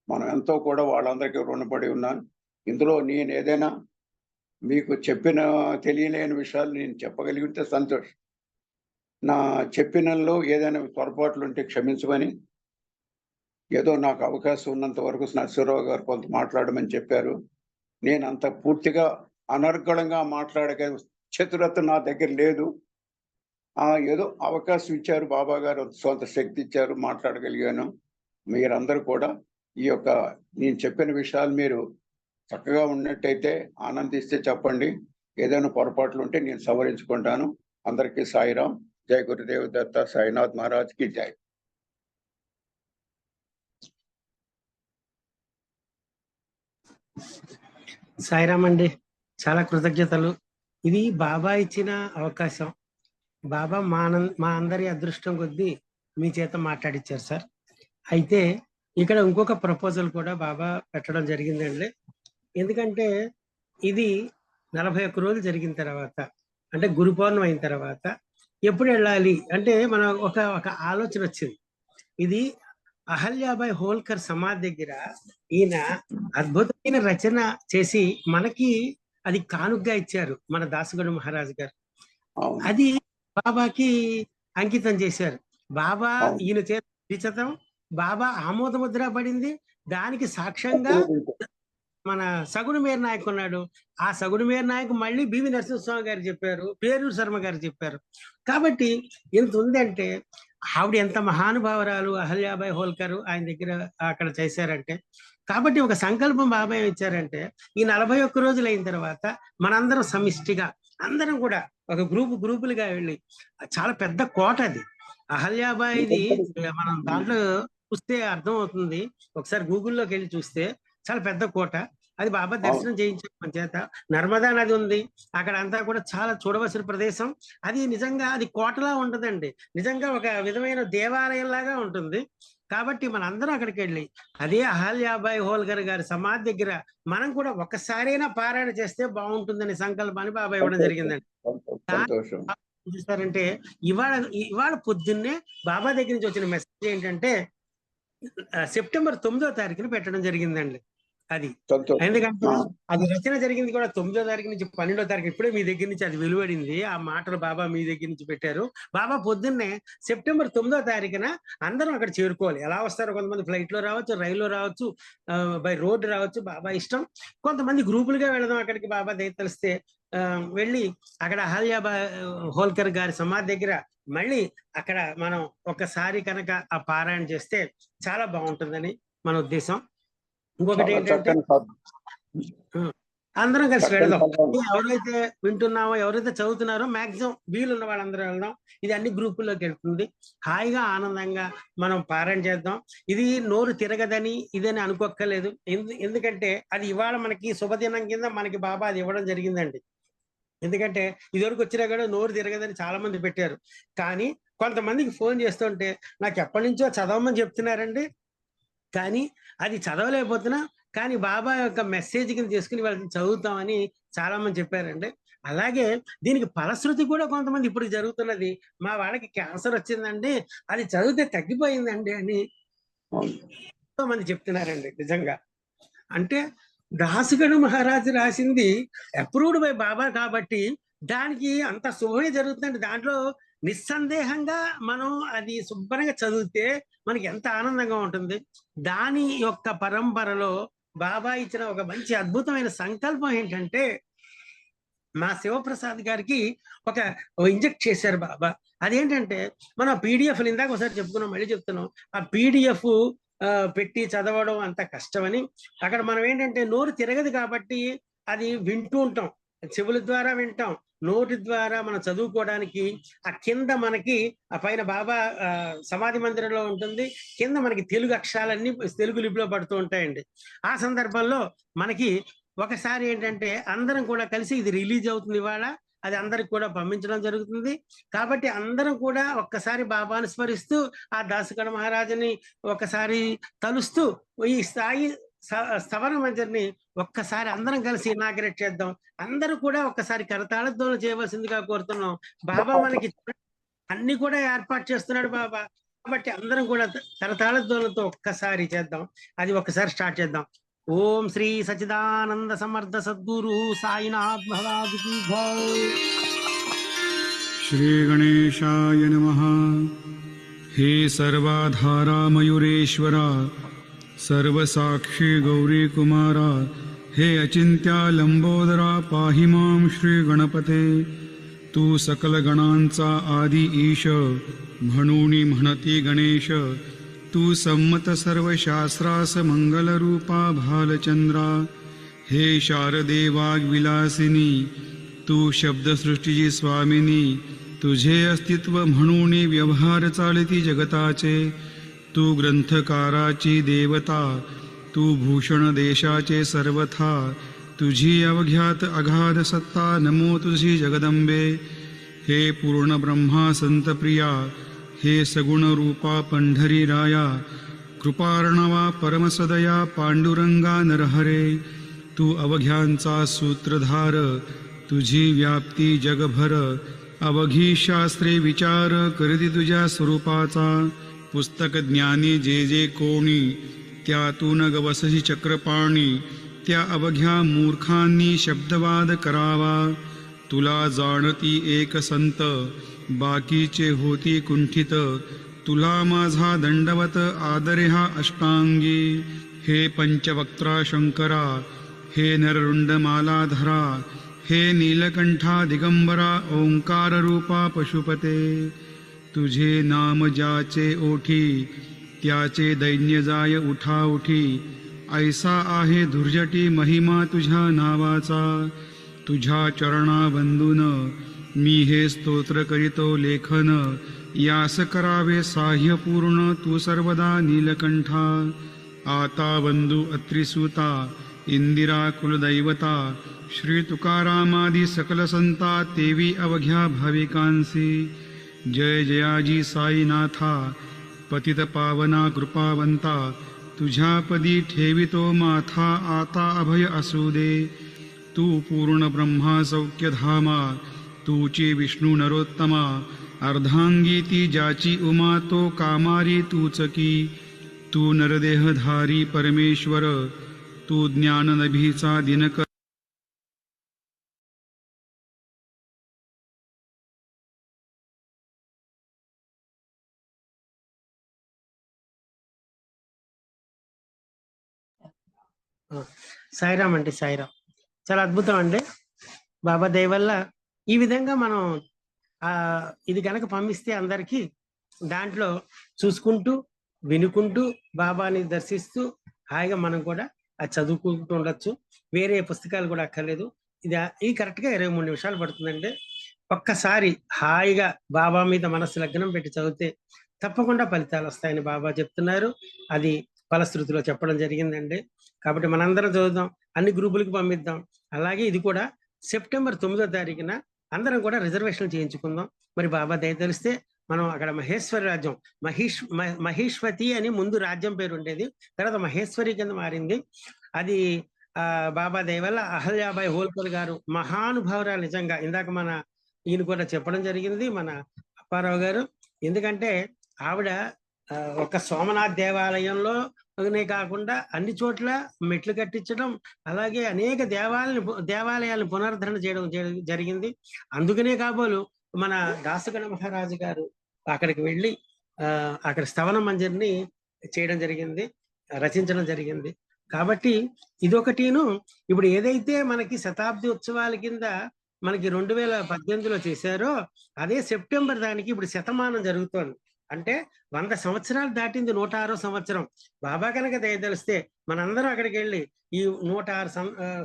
మనం ఎంతో కూడా వాళ్ళందరికీ రుణపడి ఉన్నాను. ఇందులో నేను ఏదైనా మీకు తెలియలేని విషయాలు నేను చెప్పగలిగితే సంతోషం. నా చెప్పినలో ఏదైనా పొరపాట్లు ఉంటే క్షమించమని, ఏదో నాకు అవకాశం ఉన్నంత వరకు నరసింహరావు గారు కొంత మాట్లాడమని చెప్పారు. నేను అంత పూర్తిగా అనర్గళంగా మాట్లాడగ చతురత నా దగ్గర లేదు. ఏదో అవకాశం ఇచ్చారు బాబా గారు, సొంత శక్తి ఇచ్చారు, మాట్లాడగలిగాను. మీరందరూ కూడా ఈ యొక్క నేను చెప్పిన విషయాలు మీరు చక్కగా ఉన్నట్టయితే ఆనందిస్తే చెప్పండి. ఏదైనా పొరపాట్లు ఉంటే నేను సవరించుకుంటాను. అందరికీ సాయిరాం. జై గురుదేవ్ దత్త. సాయినాథ్ మహారాజ్ కి జై. సాయిరామ్ అండి, చాలా కృతజ్ఞతలు. ఇది బాబా ఇచ్చిన అవకాశం. బాబా మా అందరి అదృష్టం కొద్దీ మీ చేత మాట్లాడిచ్చారు సార్. అయితే ఇక్కడ ఇంకొక ప్రపోజల్ కూడా బాబా పెట్టడం జరిగిందండి. ఎందుకంటే ఇది 41 రోజులు జరిగిన తర్వాత, అంటే గురు పౌర్ణమి అయిన తర్వాత ఎప్పుడు వెళ్ళాలి అంటే మన ఒక ఆలోచన వచ్చింది. ఇది అహల్యాబాయి హోల్కర్ సమాధి దగ్గర ఈయన అద్భుతమైన రచన చేసి మనకి అది కానుగ్గా ఇచ్చారు మన దాసగణ మహారాజ్ గారు. అది బాబాకి అంకితం చేశారు. బాబా ఈయన చేత విచతం బాబా ఆమోద ముద్ర పడింది. దానికి సాక్ష్యంగా మన సగుడు మేర నాయక్ ఉన్నాడు. ఆ సగుడు మేర నాయక్ మళ్ళీ బివి నరసింహస్వామి గారు చెప్పారు, పేరూరు శర్మ గారు చెప్పారు. కాబట్టి ఎంత ఉందంటే ఆవిడ ఎంత మహానుభావరాలు అహల్యాబాయి హోల్కర్ ఆయన దగ్గర అక్కడ చేశారంటే. కాబట్టి ఒక సంకల్పం బాబాయ్ ఇచ్చారంటే ఈ 41 రోజులు అయిన తర్వాత మనందరం సమిష్టిగా అందరం కూడా ఒక గ్రూపులుగా వెళ్ళి, చాలా పెద్ద కోట అది అహల్యాబాయిది. మనం దాంట్లో చూస్తే అర్థం అవుతుంది. ఒకసారి గూగుల్లోకి వెళ్ళి చూస్తే చాలా పెద్ద కోట అది. బాబా దర్శనం చేయించారు మన చేత. నర్మదా నది ఉంది అక్కడ, అంతా కూడా చాలా చూడవలసిన ప్రదేశం. అది నిజంగా అది కోటలా ఉంటదండి. నిజంగా ఒక విధమైన దేవాలయం లాగా ఉంటుంది. కాబట్టి మనందరం అక్కడికి వెళ్ళి అదే అహల్యాబాయి హోల్కర్ గారి సమాధి దగ్గర మనం కూడా ఒక్కసారైనా పారాయణ చేస్తే బాగుంటుందనే సంకల్పాన్ని బాబా ఇవ్వడం జరిగిందండి. చూస్తారంటే ఇవాళ పొద్దున్నే బాబా దగ్గర నుంచి వచ్చిన మెసేజ్ ఏంటంటే సెప్టెంబర్ 9వ తారీఖున పెట్టడం జరిగిందండి. అది ఎందుకంటే అది రచన జరిగింది కూడా 9వ తారీఖు నుంచి 12వ తారీఖు. ఇప్పుడే మీ దగ్గర నుంచి అది వెలువడింది. ఆ మాటలు బాబా మీ దగ్గర నుంచి పెట్టారు. బాబా పొద్దున్నే సెప్టెంబర్ 9వ తారీఖున అందరం అక్కడ చేరుకోవాలి. ఎలా వస్తారో కొంతమంది ఫ్లైట్ లో రావచ్చు, రైల్లో రావచ్చు, బై రోడ్డు రావచ్చు, బాబా ఇష్టం. కొంతమంది గ్రూపులుగా వెళదాం అక్కడికి బాబా దయతలిస్తే. వెళ్ళి అక్కడ అహల్యాబాయి హోల్కర్ గారి సమాధి దగ్గర మళ్ళీ అక్కడ మనం ఒకసారి కనుక ఆ పారాయణ చేస్తే చాలా బాగుంటుందని మన ఉద్దేశం. ఇంకొకటి ఏంటంటే అందరం కలిసి వెళ్దాం. ఎవరైతే వింటున్నామో, ఎవరైతే చదువుతున్నారో మాక్సిమం వీలున్న వాళ్ళందరూ వెళ్దాం. ఇది అన్ని గ్రూపుల్లోకి వెళ్తుంది. హాయిగా ఆనందంగా మనం పారాయణ చేద్దాం. ఇది నోరు తిరగదని ఇదని అనుకోక్కర్లేదు. ఎందుకంటే అది ఇవాళ మనకి శుభదినం కింద మనకి బాబా అది ఇవ్వడం జరిగిందండి. ఎందుకంటే ఇదివరకు వచ్చినా కూడా నోరు తిరగదని చాలా మంది పెట్టారు. కానీ కొంతమందికి ఫోన్ చేస్తుంటే నాకు ఎప్పటి నుంచో చదవమని చెప్తున్నారండి, కానీ అది చదవలేకపోతున్నా, కానీ బాబా యొక్క మెసేజ్ కింద చేసుకుని వాళ్ళని చదువుతామని చాలా మంది చెప్పారండి. అలాగే దీనికి ఫలశ్రుతి కూడా కొంతమంది ఇప్పుడు జరుగుతున్నది. మా వాళ్ళకి క్యాన్సర్ వచ్చిందండి, అది చదివితే తగ్గిపోయిందండి అని ఎంతో మంది చెప్తున్నారండి. నిజంగా అంటే దాసగణ మహారాజు రాసింది అప్రూవ్డ్ బై బాబా కాబట్టి దానికి అంత శుభమే జరుగుతుందండి. దాంట్లో నిస్సందేహంగా మనం అది శుభ్రంగా చదివితే మనకి ఎంత ఆనందంగా ఉంటుంది. దాని యొక్క పరంపరలో బాబా ఇచ్చిన ఒక మంచి అద్భుతమైన సంకల్పం ఏంటంటే మా శివప్రసాద్ గారికి ఒక ఇంజెక్ట్ చేశారు బాబా. అదేంటంటే మన పీడిఎఫ్ ఇందాక ఒకసారి చెప్పుకున్నాం, మళ్ళీ చెప్తున్నాం. ఆ పీడిఎఫ్ పెట్టి చదవడం అంత కష్టమని అక్కడ మనం ఏంటంటే నోరు తిరగదు కాబట్టి అది వింటూ ఉంటాం, చెవుల ద్వారా వింటాం, నోటి ద్వారా మనం చదువుకోవడానికి. ఆ కింద మనకి ఆ పైన బాబా సమాధి మందిరంలో ఉంటుంది, కింద మనకి తెలుగు అక్షరాలన్నీ తెలుగు లిపిలో పడుతూ ఉంటాయండి. ఆ సందర్భంలో మనకి ఒకసారి ఏంటంటే అందరం కూడా కలిసి ఇది రిలీజ్ అవుతుంది ఇవాళ, అది అందరికి కూడా పంపించడం జరుగుతుంది. కాబట్టి అందరం కూడా ఒక్కసారి బాబాను స్మరిస్తూ ఆ దాసగణ మహారాజుని ఒకసారి తలుస్తూ ఈ స్థాయి స్థవన మంజరిని ఒక్కసారి అందరం కలిసి ఇనాగ్రేట్ చేద్దాం. అందరూ కూడా ఒక్కసారి కరతాళధ్వనులు చేయవలసిందిగా కోరుతున్నాం. బాబా మనకి అన్ని కూడా ఏర్పాటు చేస్తున్నాడు బాబా. కాబట్టి అందరం కూడా కరతాళధ్వనులతో ఒక్కసారి చేద్దాం. అది ఒక్కసారి స్టార్ట్ చేద్దాం. ఓం శ్రీ సచిదానంద సమర్థ సద్గురు సాయినాథ్ మహారాజ్ की जय। श्री गणेशाय नमः। हे सर्वाधारा मयूरेश्वरा, सर्वसाक्षी गौरी कुमारा, हे अचिंत्या लंबोदरा, पाहि मां श्री गणपते। तू सकल गणांचा आदि ईश, म्हणूनी म्हणती गणेश। तू सम्मत सर्व शास्त्रास मंगलरूपा भालचंद्रा। हे शारदे वाग्विलासिनी, तू शब्दसृष्टीची स्वामिनी। तुझे अस्तित्व म्हणून व्यवहार चालती जगताचे। तू ग्रंथकाराची देवता, तू भूषण देशाचे सर्वथा। तुझी अवघ्यात अगाध सत्ता, नमो तुझी जगदंबे। हे पूर्ण ब्रह्मा संतप्रिया, हे सगुण रूपा पंढरी राया। कृपार्णवा परमसदया, पांडुरंगा नरहरे। तू अवघ्यांचा सूत्रधार, तुझी व्याप्ती जगभर। अवघी शास्त्रे विचार, करती तुझ्या स्वरूपाचा। पुस्तक ज्ञानी जे जे कोणी, त्यातून गवसशी चक्रपाणी। त्या अवघ्या मूर्खांनी शब्दवाद करावा। तुला जाणती एक संत, बाकीचे होती कुंठित। तुला माझा दंडवत आदरे हा अष्टांगी। हे पंचवक्त्रा शंकरा, हे नररुंड मालाधरा। हे नीलकंठा दिगंबरा, ओंकार रूपा पशुपते। तुझे नाम ज्याचे ओठी, त्याचे दैन्य जाय उठा उठी। ऐसा आहे धुर्जटी महिमा तुझ्या नावाचा। तुझ्या चरणा वंदून मी हे स्तोत्र करीतो लेखन। यास करावे साह्य पूर्ण, तू सर्वदा नीलकंठा। आता वंदू अत्रिसूता, इंदिरा कुलदैवता। श्री तुकारामादी सकल संता, तेवी अवघ्या भाविकांसी। जय जयाजी साईनाथा, पतित पावना कृपावंता। तुझ्या पदी ठेवितो माथा, आता अभय असू दे। तू पूर्ण ब्रह्मा सौख्यधामा, तूची विष्णू नरोत्तमा। अर्धांगी ती ज्याची उमा, तो कामारी तूच की। तू नरदेहधारी परमेश्वर, तू ज्ञान नभीचा दिनकर। సాయిరామ్ అండి, సాయిరామ్. చాలా అద్భుతం అండి. బాబా దయ వల్ల ఈ విధంగా మనం ఇది కనుక పంపిస్తే అందరికీ దాంట్లో చూసుకుంటూ వినుకుంటూ బాబాని దర్శిస్తూ హాయిగా మనం కూడా అది చదువుకుంటూ ఉండొచ్చు. వేరే పుస్తకాలు కూడా అక్కర్లేదు. ఇది కరెక్ట్గా 23 నిమిషాలు పడుతుందండి. ఒక్కసారి హాయిగా బాబా మీద మనస్సు లగ్నం పెట్టి చదివితే తప్పకుండా ఫలితాలు వస్తాయని బాబా చెప్తున్నారు. అది ఫలశ్రుతిలో చెప్పడం జరిగిందండి. కాబట్టి మనందరం చదువుదాం, అన్ని గ్రూపులకు పంపిద్దాం. అలాగే ఇది కూడా సెప్టెంబర్ 9వ తారీఖున అందరం కూడా రిజర్వేషన్ చేయించుకుందాం. మరి బాబా దయ తెలిస్తే మనం అక్కడ మహేశ్వరి రాజ్యం, మహేశ్వతి అని ముందు రాజ్యం పేరు ఉండేది, తర్వాత మహేశ్వరి కింద మారింది. అది బాబా దయ వల్ల అహల్యాబాయి హోల్కర్ గారు మహానుభావురాలు. నిజంగా ఇందాక ఈయన కూడా చెప్పడం జరిగింది, మన అప్పారావు గారు. ఎందుకంటే ఆవిడ ఒక సోమనాథ్ దేవాలయంలోనే కాకుండా అన్ని చోట్ల మెట్లు కట్టించడం, అలాగే అనేక దేవాలయాలను పునరుద్ధరణ చేయడం జరిగింది. అందుకనే కాబోలు మన దాసగణ మహారాజు గారు అక్కడికి వెళ్ళి అక్కడ స్థవన మంజరిని చేయడం జరిగింది, రచించడం జరిగింది. కాబట్టి ఇదొకటిను. ఇప్పుడు ఏదైతే మనకి శతాబ్ది ఉత్సవాల కింద మనకి 2018లో చేశారో అదే సెప్టెంబర్ దానికి ఇప్పుడు శతమానం జరుగుతోంది. అంటే 100 సంవత్సరాలు దాటింది, 106వ సంవత్సరం. బాబా కనుక దయదలిస్తే మనందరం అక్కడికి వెళ్ళి ఈ 106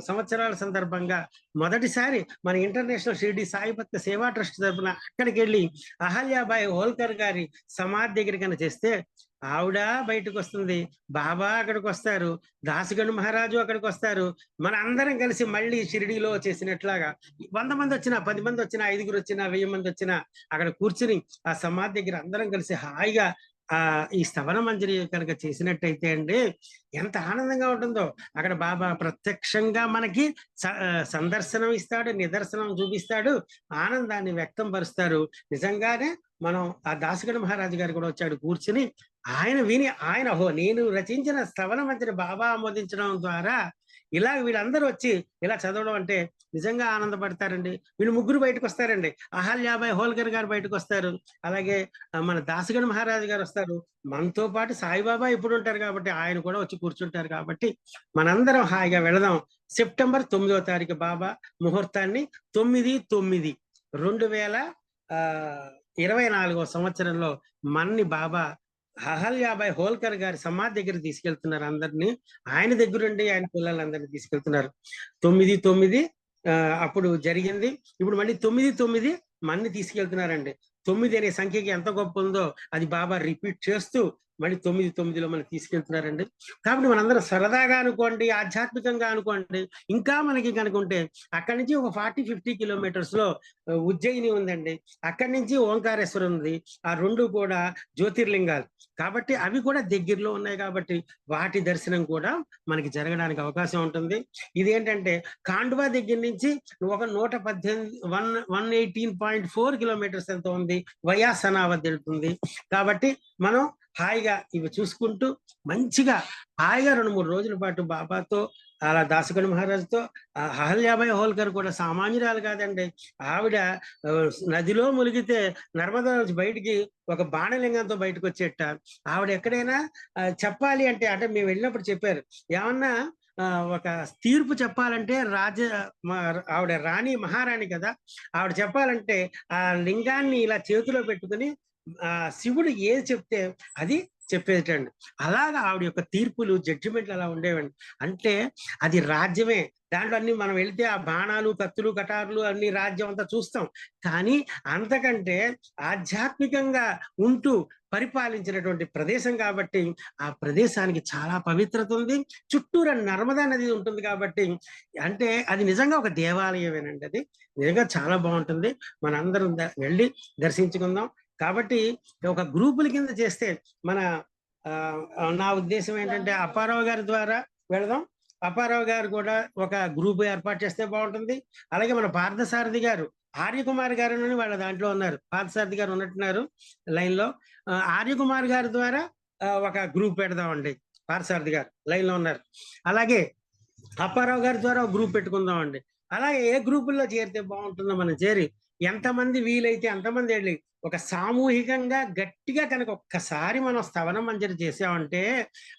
సంవత్సరాల సందర్భంగా మొదటిసారి మన ఇంటర్నేషనల్ షిరిడి సాయి భక్త సేవా ట్రస్ట్ తరఫున అక్కడికి వెళ్ళి అహల్యాబాయి హోల్కర్ గారి సమాధి దగ్గర కన్నా చేస్తే ఆవిడ బయటకు వస్తుంది, బాబా అక్కడికి వస్తారు, దాసగణు మహారాజు అక్కడికి వస్తారు. మన అందరం కలిసి మళ్ళీ షిరిడీలో చేసినట్లాగా 100 మంది వచ్చినా, 10 మంది వచ్చినా, 5గురు వచ్చినా, 1000 మంది వచ్చినా అక్కడ కూర్చుని ఆ సమాధి దగ్గర అందరం కలిసి హాయిగా ఈ స్తవన మంజరి కనుక చేసినట్టయితే అండి ఎంత ఆనందంగా ఉంటుందో. అక్కడ బాబా ప్రత్యక్షంగా మనకి సందర్శనం ఇస్తాడు, నిదర్శనం చూపిస్తాడు, ఆనందాన్ని వ్యక్తం పరుస్తారు. నిజంగానే మనం ఆ దాసగణ మహారాజు గారు కూడా వచ్చాడు కూర్చుని, ఆయన విని ఆయన నేను రచించిన స్తవన మంజరి బాబా ఆమోదించడం ద్వారా ఇలా వీళ్ళందరూ వచ్చి ఇలా చదవడం అంటే నిజంగా ఆనందపడతారండి. వీళ్ళు ముగ్గురు బయటకు వస్తారండి. అహల్యాబాయి హోల్కర్ గారు బయటకు వస్తారు, అలాగే మన దాసగణ మహారాజు గారు వస్తారు. మనతో పాటు సాయిబాబా ఇప్పుడు ఉంటారు కాబట్టి ఆయన కూడా వచ్చి కూర్చుంటారు. కాబట్టి మనందరం హాయిగా వెళదాం. సెప్టెంబర్ 9వ తారీఖు బాబా ముహూర్తాన్ని 9/9/2024 సంవత్సరంలో మన్ని బాబా అహల్యాబాయి హోల్కర్ గారి సమాధి దగ్గర తీసుకెళ్తున్నారు అందరినీ. ఆయన దగ్గరుండి ఆయన పిల్లలందరినీ తీసుకెళ్తున్నారు. 9/9 అప్పుడు జరిగింది. ఇప్పుడు మళ్ళీ 9/9 మన్ని తీసుకెళ్తున్నారండి. 9 అనే సంఖ్యకి ఎంత గొప్ప ఉందో అది బాబా రిపీట్ చేస్తూ మళ్ళీ 9/9లో మనకి తీసుకెళ్తున్నారండి. కాబట్టి మనందరం సరదాగా అనుకోండి, ఆధ్యాత్మికంగా అనుకోండి, ఇంకా మనకి కనుకుంటే అక్కడి నుంచి ఒక 40-50 కిలోమీటర్స్ లో ఉజ్జయిని ఉందండి. అక్కడి నుంచి ఓంకారేశ్వరం ఉంది. ఆ రెండు కూడా జ్యోతిర్లింగాలు కాబట్టి అవి కూడా దగ్గరలో ఉన్నాయి. కాబట్టి వాటి దర్శనం కూడా మనకి జరగడానికి అవకాశం ఉంటుంది. ఇదేంటంటే కాండువా దగ్గర నుంచి ఒక 118.4 కిలోమీటర్స్ ఎంత ఉంది, వయా సనావత్ వెళ్తుంది. కాబట్టి మనం హాయిగా ఇవి చూసుకుంటూ మంచిగా హాయిగా 2-3 రోజుల పాటు బాబాతో అలా దాసగణ మహారాజుతో అహల్యాబాయి హోల్కర్ కూడా సామాన్యురాలు కాదండి. ఆవిడ నదిలో మునిగితే నర్మదా నుంచి బయటికి ఒక బాణలింగంతో బయటకు వచ్చేట. ఆవిడ ఎక్కడైనా చెప్పాలి అంటే మేము వెళ్ళినప్పుడు చెప్పారు, ఏమన్నా ఒక తీర్పు చెప్పాలంటే ఆవిడ రాణి మహారాణి కదా, ఆవిడ చెప్పాలంటే ఆ లింగాన్ని ఇలా చేతిలో పెట్టుకుని శివుడు ఏది చెప్తే అది చెప్పేటండి. అలాగా ఆవిడ యొక్క తీర్పులు, జడ్జిమెంట్లు అలా ఉండేవండి. అంటే అది రాజ్యమే. దాంట్లో అన్ని మనం వెళితే ఆ బాణాలు, కత్తులు, కటారులు అన్ని రాజ్యం అంతా చూస్తాం. కానీ అంతకంటే ఆధ్యాత్మికంగా ఉంటూ పరిపాలించినటువంటి ప్రదేశం కాబట్టి ఆ ప్రదేశానికి చాలా పవిత్రత ఉంది. చుట్టూరా నర్మదా నది ఉంటుంది కాబట్టి అంటే అది నిజంగా ఒక దేవాలయమేనండి. అది నిజంగా చాలా బాగుంటుంది. మనందరం వెళ్ళి దర్శించుకుందాం. కాబట్టి ఒక గ్రూపుల కింద చేస్తే నా ఉద్దేశం ఏంటంటే అప్పారావు గారి ద్వారా వెళదాం. అప్పారావు గారు కూడా ఒక గ్రూప్ ఏర్పాటు చేస్తే బాగుంటుంది. అలాగే మన పార్థసారథి గారు, ఆర్యకుమార్ గారు అని వాళ్ళ దాంట్లో ఉన్నారు. పార్థసారథి గారు ఉన్నట్టున్నారు లైన్ లో. ఆర్యకుమార్ గారి ద్వారా ఒక గ్రూప్ పెడదామండి. పార్థసారథి గారు లైన్ లో ఉన్నారు. అలాగే అప్పారావు గారి ద్వారా ఒక గ్రూప్ పెట్టుకుందామండి. అలాగే ఏ గ్రూపుల్లో చేరితే బాగుంటుందో మనం చేరి ఎంతమంది వీలైతే అంతమంది వెళ్ళి ఒక సామూహికంగా గట్టిగా కనుక ఒక్కసారి మనం స్తవన మంజరి చేసామంటే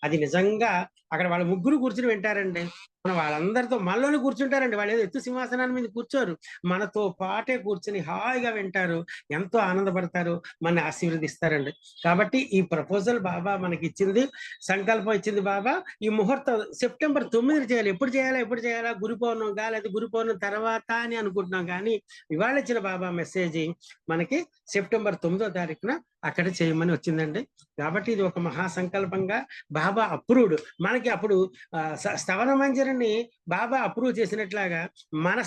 అది నిజంగా అక్కడ వాళ్ళ ముగ్గురు కూర్చుని వింటారండి. మనం వాళ్ళందరితో మనలోనే కూర్చుంటారండి. వాళ్ళు ఏదో ఎత్తు సింహాసనాన్ని మీద కూర్చోరు, మనతో పాటే కూర్చుని హాయిగా వింటారు, ఎంతో ఆనందపడతారు, మన ఆశీర్వదిస్తారండి. కాబట్టి ఈ ప్రపోజల్ బాబా మనకి ఇచ్చింది, సంకల్పం ఇచ్చింది బాబా. ఈ ముహూర్తం సెప్టెంబర్ 9 చేయాలి. ఎప్పుడు చేయాలా గురు పౌర్ణమిగా లేదా గురు పౌర్ణమి తర్వాత అని అనుకుంటున్నాం. కానీ ఇవాళ ఇచ్చిన బాబా మెసేజ్ మనకి సెప్టెంబర్ 9వ తారీఖున అక్కడ చేయమని వచ్చిందండి. కాబట్టి ఇది ఒక మహాసంకల్పంగా బాబా అప్రూవ్డ్. మనకి అప్పుడు స్తవన మంజరిని బాబా అప్రూవ్ చేసినట్లాగా మన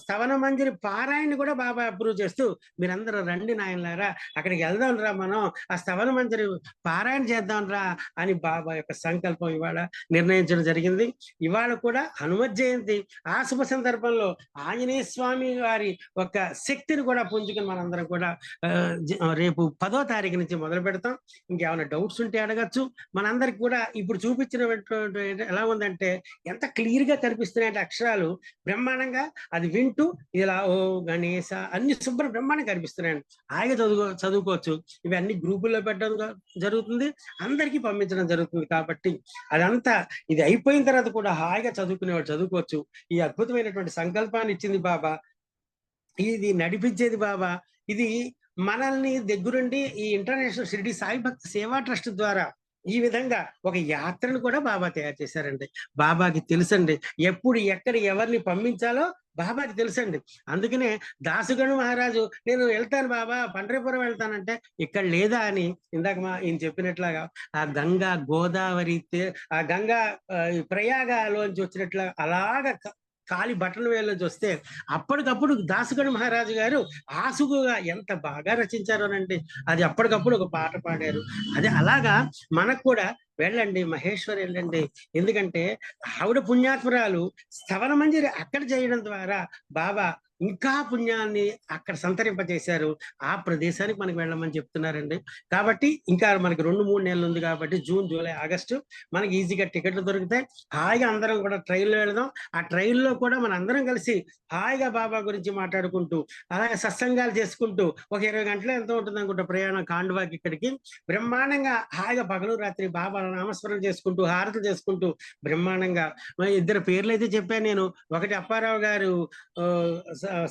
స్తవన మంజరి పారాయణని కూడా బాబా అప్రూవ్ చేస్తూ మీరందరూ రండి నాయనలారా, అక్కడికి వెళ్దాం రా, మనం ఆ స్తవన మంజరి పారాయణ చేద్దాం రా అని బాబా యొక్క సంకల్పం ఇవాళ నిర్ణయించడం జరిగింది. ఇవాళ కూడా హనుమత్ జయంతి. ఆ శుభ సందర్భంలో ఆంజనేయ స్వామి వారి ఒక శక్తిని కూడా పుంజుకుని మనందరం కూడా రేపు 10వ తారీఖు నుంచి మొదలు పెడతాం. ఇంకేమైనా డౌట్స్ ఉంటే అడగచ్చు. మనందరికి కూడా ఇప్పుడు చూపించినటువంటి ఎలా ఉందంటే ఎంత క్లియర్ గా కనిపిస్తున్నాయంటే అక్షరాలు బ్రహ్మాండంగా అది వింటూ ఇలా ఓ గణేశ అన్ని శుభ్ర బ్రహ్మాండంగా కనిపిస్తున్నాయండి. హాయిగా చదువుకోవచ్చు. ఇవి అన్ని గ్రూపుల్లో పెట్టడం జరుగుతుంది, అందరికీ పంపించడం జరుగుతుంది. కాబట్టి అదంతా ఇది అయిపోయిన తర్వాత కూడా హాయిగా చదువుకునేవాడు చదువుకోవచ్చు. ఈ అద్భుతమైనటువంటి సంకల్పాన్ని ఇచ్చింది బాబా, ఇది నడిపించేది బాబా. ఇది మనల్ని దగ్గరుండి ఈ ఇంటర్నేషనల్ షిరిడి సాయి భక్తి సేవా ట్రస్ట్ ద్వారా ఈ విధంగా ఒక యాత్రను కూడా బాబా తయారు చేశారండి. బాబాకి తెలుసండి ఎప్పుడు ఎక్కడ ఎవరిని పంపించాలో బాబాకి తెలుసండి. అందుకనే దాసుగణు మహారాజు నేను వెళ్తాను బాబా, పండరీపురం వెళ్తానంటే ఇక్కడ లేదా అని ఇందాక ఈయన చెప్పినట్లాగా ఆ గంగా గోదావరి ఆ గంగా ఈ ప్రయాగలోంచి వచ్చినట్లా అలాగా కాలి బట్టల వేళ్ళలోంచి వస్తే అప్పటికప్పుడు దాసుగణు మహారాజు గారు ఆసుగుగా ఎంత బాగా రచించారోనండి. అది అప్పటికప్పుడు ఒక పాట పాడారు. అది అలాగా మనకు కూడా వెళ్ళండి, మహేశ్వరి వెళ్ళండి. ఎందుకంటే ఆవిడ పుణ్యాత్మరాలు స్థవన మంజరి అక్కడ చేయడం ద్వారా బాబా ఇంకా పుణ్యాన్ని అక్కడ సంతరింపజేశారు. ఆ ప్రదేశానికి మనకి వెళ్ళమని చెప్తున్నారండి. కాబట్టి ఇంకా మనకి 2-3 నెలలు ఉంది కాబట్టి జూన్, జూలై, ఆగస్టు మనకి ఈజీగా టికెట్లు దొరుకుతాయి. హాయిగా అందరం కూడా ట్రైన్లో వెళదాం. ఆ ట్రైన్లో కూడా మన అందరం కలిసి హాయిగా బాబా గురించి మాట్లాడుకుంటూ అలాగే సత్సంగాలు చేసుకుంటూ ఒక 20 గంటలు ఎంత ఉంటుంది అనుకుంటా ప్రయాణం కాండువాకి ఇక్కడికి. బ్రహ్మాండంగా హాయిగా పగలు రాత్రి బాబా నామస్మరణ చేసుకుంటూ హారతులు చేసుకుంటూ బ్రహ్మాండంగా. 2 పేర్లు అయితే చెప్పాను నేను. ఒకటి అప్పారావు గారు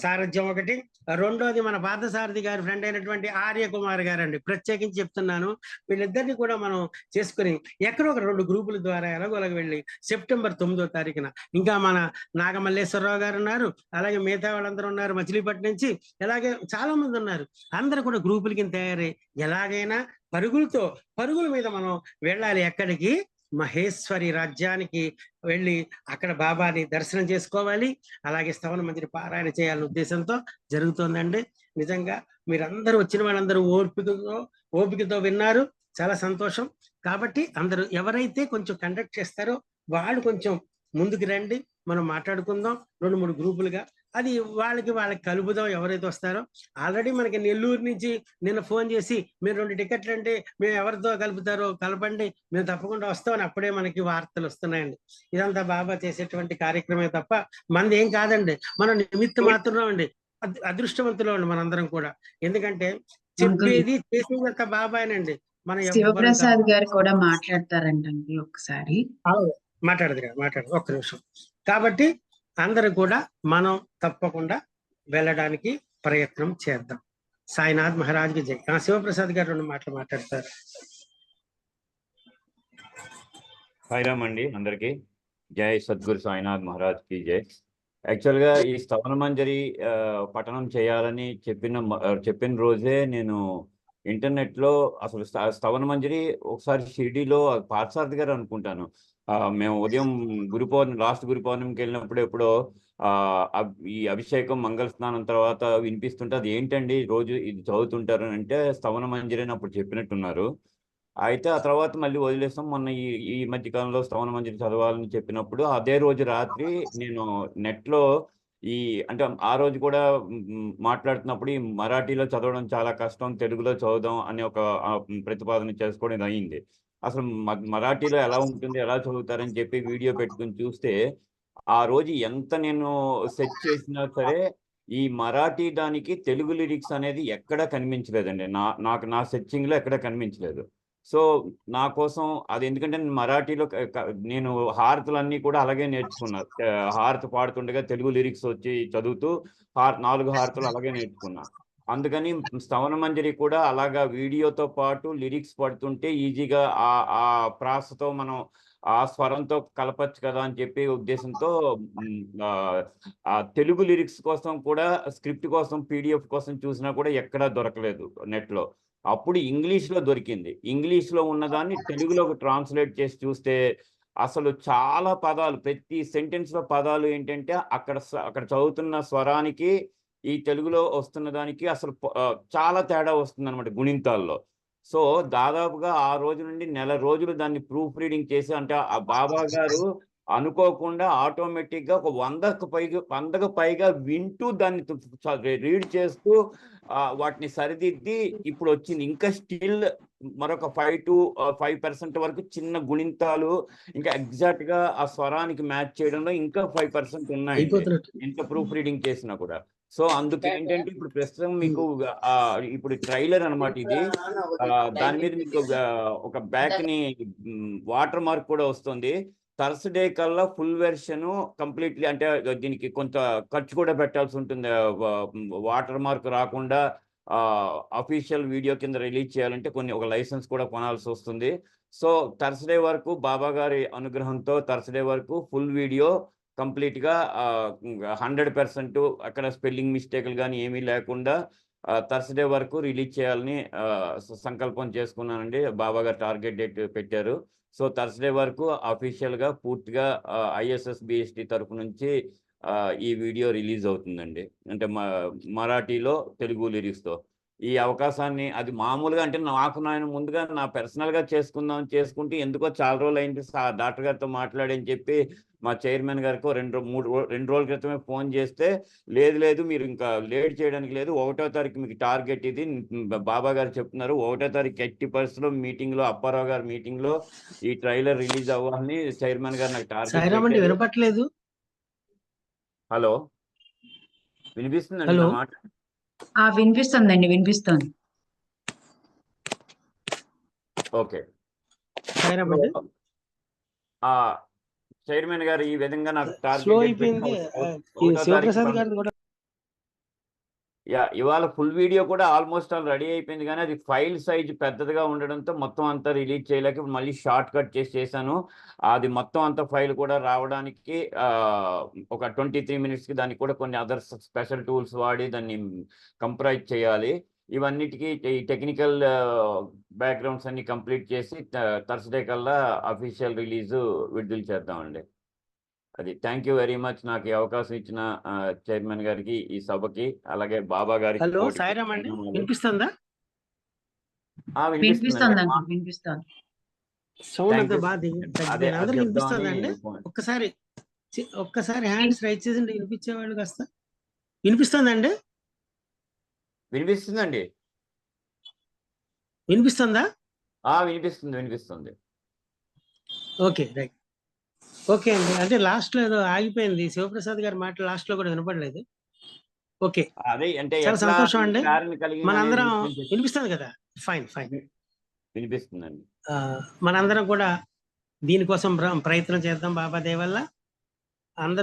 సారథ్యం, ఒకటి రెండోది మన పార్థసారథి గారి ఫ్రెండ్ అయినటువంటి ఆర్య కుమార్ గారు అండి. ప్రత్యేకించి చెప్తున్నాను, వీళ్ళిద్దరిని కూడా మనం చేసుకుని ఎక్కడో ఒక 2 గ్రూపుల ద్వారా ఎలాగోలాగ వెళ్ళి సెప్టెంబర్ 9వ తారీఖున ఇంకా మన నాగమల్లేశ్వరరావు గారు ఉన్నారు, అలాగే మిగతా వాళ్ళందరూ ఉన్నారు మచిలీపట్నం నుంచి, అలాగే చాలా మంది ఉన్నారు. అందరూ కూడా గ్రూపుల కింద తయారై ఎలాగైనా పరుగుల మీద మనం వెళ్ళాలి. ఎక్కడికి? మహేశ్వరి రాజ్యానికి వెళ్ళి అక్కడ బాబాని దర్శనం చేసుకోవాలి. అలాగే స్థవన మంజరి పారాయణ చేయాలనే ఉద్దేశంతో జరుగుతోందండి. నిజంగా మీరందరూ వచ్చిన వాళ్ళందరూ ఓపికతో విన్నారు, చాలా సంతోషం. కాబట్టి అందరూ ఎవరైతే కొంచెం కండక్ట్ చేస్తారో వాళ్ళు కొంచెం ముందుకు రండి, మనం మాట్లాడుకుందాం 2-3 గ్రూపులుగా. అది వాళ్ళకి కలుపుదాం ఎవరైతే వస్తారో. ఆల్రెడీ మనకి నెల్లూరు నుంచి నిన్న ఫోన్ చేసి మీరు 2 టికెట్లు అంటే మేము ఎవరితో కలుపుతారో కలపండి, మేము తప్పకుండా వస్తామని అప్పుడే మనకి వార్తలు వస్తున్నాయండి. ఇదంతా బాబా చేసేటువంటి కార్యక్రమే తప్ప మనది ఏం కాదండి. మనం నిమిత్త మాత్రం అండి, అదృష్టవంతులు అండి మనందరం కూడా. ఎందుకంటే చెప్పేది చేసేదంత బాబాయనండి. మన శివప్రసాద్ గారు కూడా మాట్లాడతారంటండి ఒకసారి. మాట్లాడదు ఒక్క నిమిషం. కాబట్టి అందరూ కూడా మనం తప్పకుండా వెళ్ళడానికి ప్రయత్నం చేద్దాం. సాయినాథ్ మహారాజ్కి జై. శివప్రసాద్ గారు 2 మాటలు మాట్లాడతారు. సాయిరామ్ అండి, అందరికీ జై. సద్గురు సాయినాథ్ మహారాజ్కి జై. యాక్చువల్గా ఈ స్థవన మంజరి పఠనం చేయాలని చెప్పిన రోజే నేను ఇంటర్నెట్లో అసలు స్థవన మంజరి ఒకసారి షిరిడీలో పార్థసారథి గారు అనుకుంటాను, మేము ఉదయం లాస్ట్ గురు పౌర్ణమికి వెళ్ళినప్పుడు ఎప్పుడో ఈ అభిషేకం మంగళ స్నానం తర్వాత వినిపిస్తుంటే అది ఏంటండి రోజు ఇది చదువుతుంటారు అంటే స్థవన మంజరి అని అప్పుడు చెప్పినట్టున్నారు. అయితే ఆ తర్వాత మళ్ళీ వదిలేస్తాం. మొన్న ఈ మధ్య కాలంలో స్థవన మంజరి చదవాలని చెప్పినప్పుడు అదే రోజు రాత్రి నేను నెట్లో అంటే ఆ రోజు కూడా మాట్లాడుతున్నప్పుడు ఈ మరాఠీలో చదవడం చాలా కష్టం, తెలుగులో చదువుదాం అనే ఒక ప్రతిపాదన చేసుకోవడం అయింది. అసలు మరాఠీలో ఎలా ఉంటుంది, ఎలా చదువుతారని చెప్పి వీడియో పెట్టుకుని చూస్తే ఆ రోజు ఎంత నేను సెర్చ్ చేసినా సరే ఈ మరాఠీ దానికి తెలుగు లిరిక్స్ అనేది ఎక్కడా కనిపించలేదండి. నా సెర్చింగ్లో ఎక్కడా కనిపించలేదు. సో నా కోసం అది, ఎందుకంటే మరాఠీలో నేను హారతులన్నీ కూడా అలాగే నేర్చుకున్నా. హారతి పాడుతుండగా తెలుగు లిరిక్స్ వచ్చి చదువుతూ 4 హారతులు అలాగే నేర్చుకున్నా. అందుకని స్థవన మంజరి కూడా అలాగా వీడియోతో పాటు లిరిక్స్ పడుతుంటే ఈజీగా ఆ ప్రాసతో మనం ఆ స్వరంతో కలపచ్చు కదా అని చెప్పి ఉద్దేశంతో ఆ తెలుగు లిరిక్స్ కోసం కూడా స్క్రిప్ట్ కోసం PDF కోసం చూసినా కూడా ఎక్కడా దొరకలేదు నెట్లో. అప్పుడు ఇంగ్లీష్లో దొరికింది. ఇంగ్లీష్లో ఉన్నదాన్ని తెలుగులోకి ట్రాన్స్లేట్ చేసి చూస్తే అసలు చాలా పదాలు, ప్రతి సెంటెన్స్లో పదాలు ఏంటంటే అక్కడ చదువుతున్న స్వరానికి ఈ తెలుగులో వస్తున్న దానికి అసలు చాలా తేడా వస్తుంది అనమాట గుణింతాల్లో. సో దాదాపుగా ఆ రోజు నుండి నెల రోజులు దాన్ని ప్రూఫ్ రీడింగ్ చేసి, అంటే ఆ బాబా గారు అనుకోకుండా ఆటోమేటిక్గా ఒక 100కు పైగా వింటూ దాన్ని రీడ్ చేస్తూ వాటిని సరిదిద్ది ఇప్పుడు వచ్చింది. ఇంకా స్టిల్ మరొక 5% వరకు చిన్న గుణింతాలు ఇంకా ఎగ్జాక్ట్ గా ఆ స్వరానికి మ్యాచ్ చేయడంలో ఇంకా 5% ఉన్నాయి ఎంత ప్రూఫ్ రీడింగ్ చేసినా కూడా. సో అందుకే ఏంటంటే ఇప్పుడు ప్రస్తుతం మీకు ఇప్పుడు ట్రైలర్ అనమాట ఇది. దాని మీద మీకు ఒక బ్యాక్ ని వాటర్ మార్క్ కూడా వస్తుంది. థర్స్డే కల్లా ఫుల్ వెర్షన్ కంప్లీట్లీ, అంటే దీనికి కొంత ఖర్చు కూడా పెట్టాల్సి ఉంటుంది. వాటర్ మార్క్ రాకుండా అఫీషియల్ వీడియో కింద రిలీజ్ చేయాలంటే ఒక లైసెన్స్ కూడా కొనాల్సి వస్తుంది. సో థర్స్డే వరకు బాబా గారి అనుగ్రహంతో థర్స్డే వరకు ఫుల్ వీడియో కంప్లీట్గా 100% అక్కడ స్పెల్లింగ్ మిస్టేక్లు కానీ ఏమీ లేకుండా థర్స్డే వరకు రిలీజ్ చేయాలని సంకల్పం చేసుకున్నానండి. బాబా గారు టార్గెట్ డేట్ పెట్టారు. సో థర్స్డే వరకు అఫీషియల్గా పూర్తిగా ISSBST తరపు నుంచి ఈ వీడియో రిలీజ్ అవుతుందండి. అంటే మరాఠీలో తెలుగు లిరిక్స్తో. ఈ అవకాశాన్ని అది మామూలుగా అంటే నేను ముందుగా నా పర్సనల్గా చేసుకుంటే ఎందుకో చాలా రోజులు అయింది డాక్టర్ గారితో మాట్లాడని చెప్పి మా చైర్మన్ గారికి 2 రోజుల క్రితమే ఫోన్ చేస్తే, లేదు మీరు ఇంకా లేట్ చేయడానికి లేదు, 1వ తారీఖు మీకు టార్గెట్ ఇది బాబా గారు చెప్తున్నారు, 1వ తారీఖు 80% మీటింగ్లో అప్పారావు గారి మీటింగ్లో ఈ ట్రైలర్ రిలీజ్ అవ్వాలని చైర్మన్ గారు నాకు టార్గెట్. వినపట్లేదు. హలో, వినిపిస్తుందండి నా మాట? వినిపిస్తుందండి, వినిపిస్తుంది. ఓకే. చైర్మన్ గారు ఈ విధంగా నాకు స్లో అయిపోయింది. శివప్రసాద్ గారు కూడా ఇవాళ ఫుల్ వీడియో కూడా ఆల్మోస్ట్ ఆల్ రెడీ అయిపోయింది, కానీ అది ఫైల్ సైజ్ పెద్దదిగా ఉండడంతో మొత్తం అంతా రిలీజ్ చేయలేక మళ్ళీ షార్ట్ కట్ చేశాను. అది మొత్తం అంతా ఫైల్ కూడా రావడానికి ఒక 23 మినిట్స్కి దానికి కూడా కొన్ని అదర్ స్పెషల్ టూల్స్ వాడి దాన్ని కంప్రైజ్ చేయాలి. ఇవన్నిటికీ ఈ టెక్నికల్ బ్యాక్గ్రౌండ్స్ అన్ని కంప్లీట్ చేసి థర్స్డే కల్లా అఫీషియల్ రిలీజు విడుదల చేద్దామండి. అది థ్యాంక్ యూ వెరీ మచ్ నాకు ఈ అవకాశం ఇచ్చిన చైర్మన్ గారికి, ఈ సభకి, అలాగే బాబా గారికి. హలో సాయిరామ్ అండి, వినిపిస్తుందా? వినిపిస్తుంది. సౌండ్ అంతా బాగా అందరికి వినిపిస్తుందా అండి? ఒక్కసారి హ్యాండ్స్ రైట్ చేసి వినిపించేవాళ్ళు కాస్త. వినిపిస్తుందండి? వినిపిస్తుందండి. వినిపిస్తుందా? వినిపిస్తుంది. Okay, right. ఓకే అండి. అంటే లాస్ట్ లో ఏదో ఆగిపోయింది, శివప్రసాద్ గారి మాట లాస్ట్ లో కూడా వినపడలేదు. ఓకే, అదే అంటే చాలా సంతోషం అండి. మనందరం వినిపిస్తుంది కదా? ఫైన్. వినిపిస్తుందండి. మనందరం కూడా దీనికోసం ప్రయత్నం చేద్దాం బాబా దయ వల్ల. అందరూ